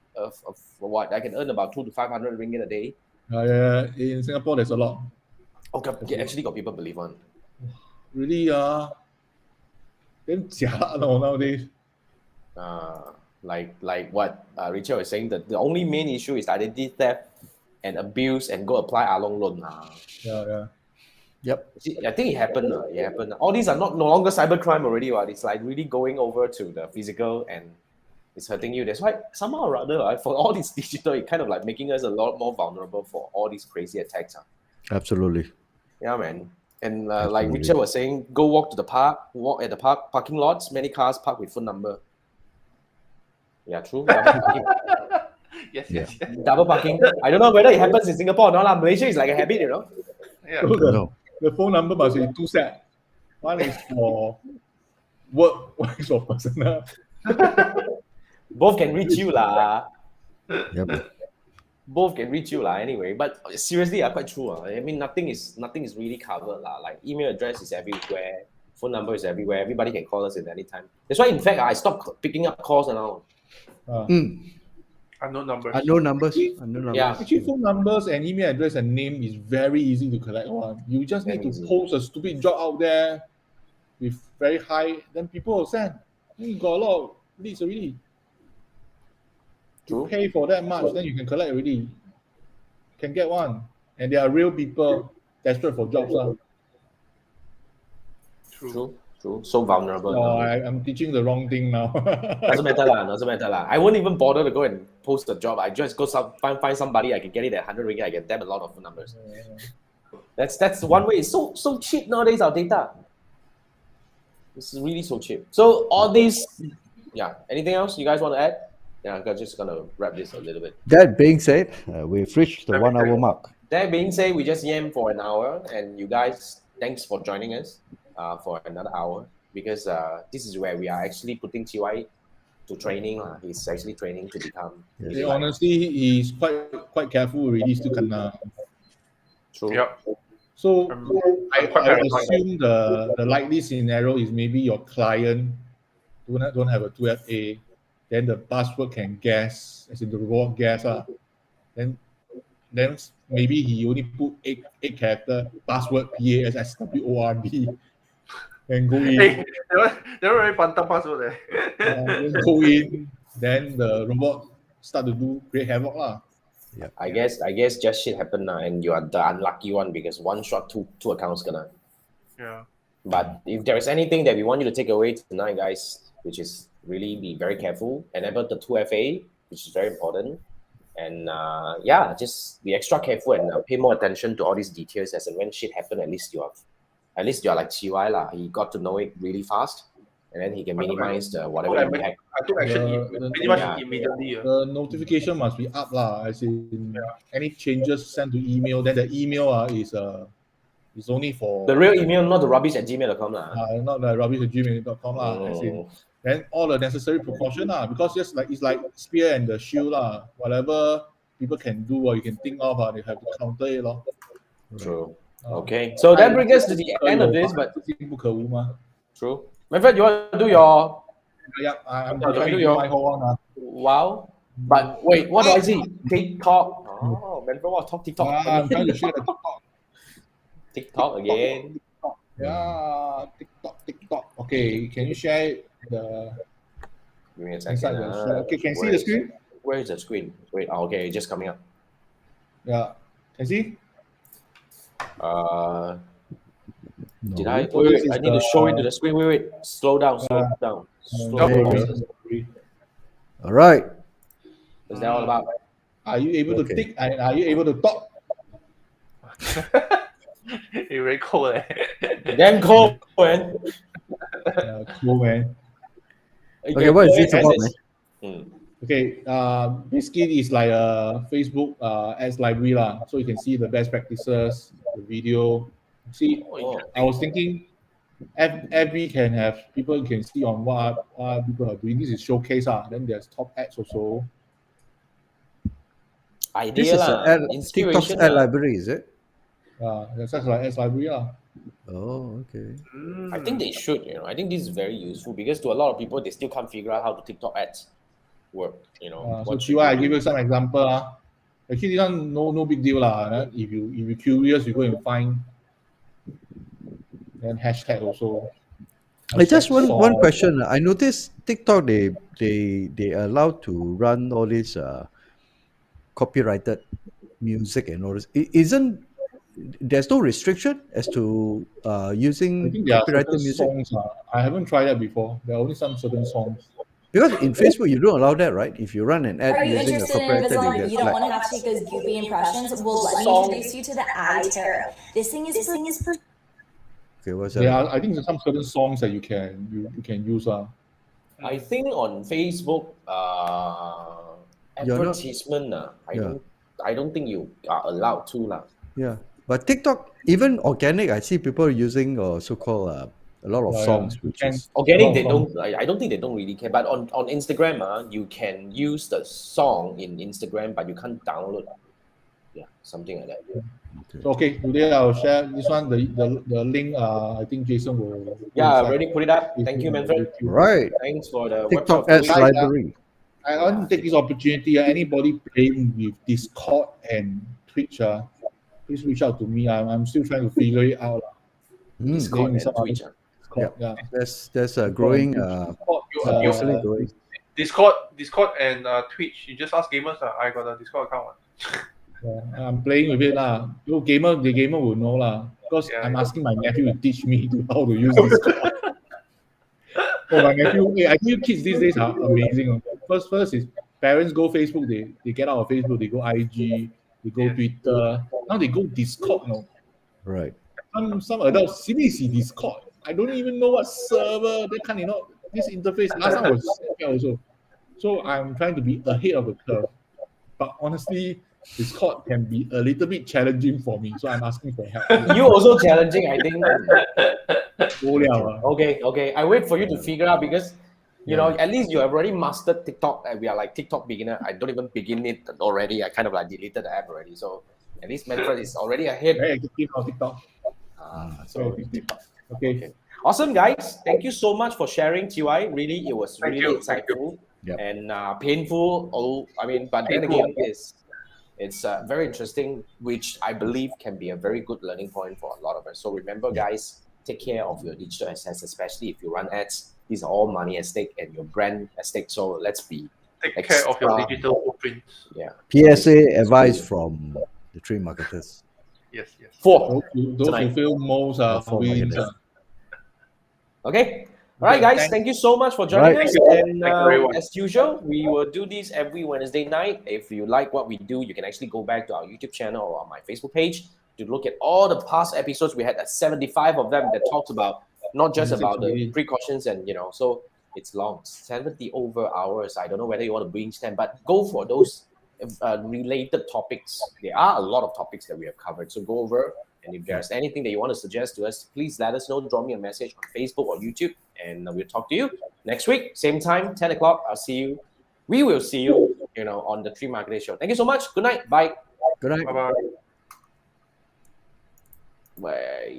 for what I can earn about 200 to 500 ringgit a day. Yeah, in Singapore there's a lot. Okay, actually got people believe one. Really, damn jialat nowadays. Like what Richard was saying, that the only main issue is identity theft and abuse and go apply Along loan. Yeah. Yep. See, I think it happened. It happened. All these are no longer cybercrime already. It's like really going over to the physical and it's hurting you. That's why somehow or other, for all this digital, it kind of like making us a lot more vulnerable for all these crazy attacks. Absolutely. Yeah, man. And like Richard was saying, go walk at the parking lots. Many cars park with phone number. Yeah, true. Yes. Double parking. I don't know whether it happens in Singapore or not. Malaysia is like a habit, Yeah. So the phone number must be 2 sets. One is for work, one is for personal. Both can reach you lah. Yep. Both can reach you lah. Anyway, but seriously, quite true. I mean, nothing is really covered lah. Like email address is everywhere, phone number is everywhere. Everybody can call us at any time. That's why, in fact, I stopped picking up calls now. Unknown numbers. Unknown numbers. Yeah. Actually, phone numbers and email address and name is very easy to collect one. You just need to post a stupid job out there with very high, then people will send. Then you got a lot of leads already. You pay for that much, then you can collect already. Can get one. And there are real people desperate for jobs. True. So vulnerable. I'm teaching the wrong thing now. Doesn't matter lah. I won't even bother to go and post a job. I just go find somebody. I can get it at 100 ringgit. I get them a lot of phone numbers. That's one way. It's so cheap nowadays, our data. It's really so cheap. So all these, anything else you guys want to add? Yeah, I'm just gonna wrap this a little bit. That being said, we've reached the 1 hour mark. That being said, we just yam for an hour, and you guys, thanks for joining us for another hour, because this is where we are actually putting Chee Wai to training. He's actually training to become. Yes. Honestly, he's quite careful already. Still can. True. Yep. So I assume the likely scenario is maybe your client don't have a 2FA, then the password can guess, as in the robot guess. Then maybe he only put eight character password PASSWORD and go in. Hey, they were very pantang password there. Then go in, then the robot start to create havoc . Yeah. I guess just shit happened now, and you are the unlucky one because one shot, two accounts gonna. Yeah. But if there is anything that we want you to take away tonight, guys, which is really be very careful, and about the 2FA, which is very important, and yeah, just be extra careful and pay more attention to all these details as and when shit happen. At least you're like Chee Wai lah. He got to know it really fast, and then he can minimize the whatever impact. I took action pretty much immediately. The notification must be up lah. As in any changes sent to email, then the email is only for The real email, not the rubbish@gmail.com lah. not the rubbish@gmail.com lah. As in, then all the necessary precaution lah. Because just like it's like spear and the shield lah. Whatever people can do or you can think of, they have to counter it lor. True. Okay, so that brings us to the end of this, but 不可无嘛. true. My friend, you want to do your Yeah, I'm Yeah, trying to do do your- my whole one. wow? But wait, what do I see? TikTok. Oh, man, bro, talk TikTok. I'm trying to share the TikTok. TikTok again. Yeah, TikTok. Okay, can you share the Give me a inside second. the okay, can you see the screen? Where is the screen? Wait, okay, it's just coming up. Yeah, can you see? Did I? So Wait, this is I need to show it to the- the screen. Wait. Slow down. Slow down. Slow there you down. go. All right. What's that all about? Are you able to Okay. tick and are you able to talk? It's very cold. Damn cold, man. Cool, man. Okay, what is this about, man? Okay, basically it's like a Facebook ads library lah. So you can see the best practices, the video. See, Oh, I was thinking every can have people can see on what people are doing. This is showcase then there's top ads also. idea This is lah. an TikTok's Inspiration ad lah. library, is it? That's just like ads library lah. Oh, okay. I think they should, I think this is very useful because to a lot of people, they still can't figure out how the TikTok ads work, So what Chee should Wai, I they give do? you some example. Actually, this one no big deal lah. If you're curious, you go and find. Then hashtag also. I just Hashtag one song. question. I noticed TikTok they allowed to run all this copyrighted music and all this. Isn't there's no restriction as to I using think there are copyrighted certain music? songs. I haven't tried that before. There are only some certain songs. Because in Facebook you don't allow that, right? If you run an ad Are you using a interested in copyrighted, Invisalign? you You get don't flagged. want to have to take those goopy impressions? Well, let me introduce you to the eye tarot. This thing is for Okay, what's There that? are, I think there's some certain songs that you can use. I think on Facebook, You're not- advertisement, Yeah. I don't think you are allowed to lah. Yeah, but TikTok, even organic, I see people using so-called a lot of Yeah, songs, you which can- is Organic, they Oh, don't. I don't think they don't really care. But on Instagram, you can use the song in Instagram, but you can't download. Yeah, something like that. So okay, today I'll share this one. The link. I think Jason will. Yeah, inside. already put it up. Thank you, Manfred. right. Thanks for the TikTok website. ads Like, library. I want to take this opportunity. Anybody playing with Discord and Twitch, please reach out to me. I'm still trying to figure it out. Mm. Discord Playing with and some Twitch. other Discord, yeah. There's a growing, constantly Uh, growing. Discord and Twitch. You just ask gamers. I got a Discord account. Yeah, I'm playing with it lah. The gamer will know lah. Because Yeah, I'm yeah. asking my nephew to teach me how to use Discord. Oh, my nephew! I think kids these days are amazing. First is parents go Facebook. They get out of Facebook. They go IG. They go Yeah. Twitter. Now they go Discord. No, Right. some adults see Discord. I don't even know what server. They can't this interface. Last time was also. So I'm trying to be ahead of the curve. But honestly, Discord can be a little bit challenging for me. So I'm asking for help. You also challenging, I think. Okay. I wait for you to figure out because at least you have already mastered TikTok. And we are like TikTok beginner. I don't even begin it already. I kind of like deleted the app already. So at least Manfred is already ahead. Very active on TikTok. So Okay. awesome, guys. Thank you so much for sharing, Chee Wai. Really, it was Thank really you. Thank you. insightful Yep. and painful. But then again, it's very interesting, which I believe can be a very good learning point for a lot of us. So remember, guys, take care of your digital assets, especially if you run ads. These are all money at stake and your brand at stake. So let's be Take care of your extra- digital footprint. Yeah. PSA advice from the three marketers. Yes, yes. 4. Those who Tonight. feel most For wins. marketers. Okay. All right, guys. Thanks. Thank you so much for joining Right. us. Thank you. And Thank you, everyone. as usual, we will do these every Wednesday night. If you like what we do, you can actually go back to our YouTube channel or on my Facebook page to look at all the past episodes. We had 75 of them that talked about not just about the precautions and so it's long, 70 over hours. I don't know whether you want to binge them, but go for those related topics. There are a lot of topics that we have covered, so go over. And if there's anything that you want to suggest to us, please let us know. Drop me a message on Facebook or YouTube, and we'll talk to you next week, same time, 10 o'clock. I'll see you. We will see you, on the Three Marketers Show. Thank you so much. Good night. Bye. Good night. Bye-bye. Bye.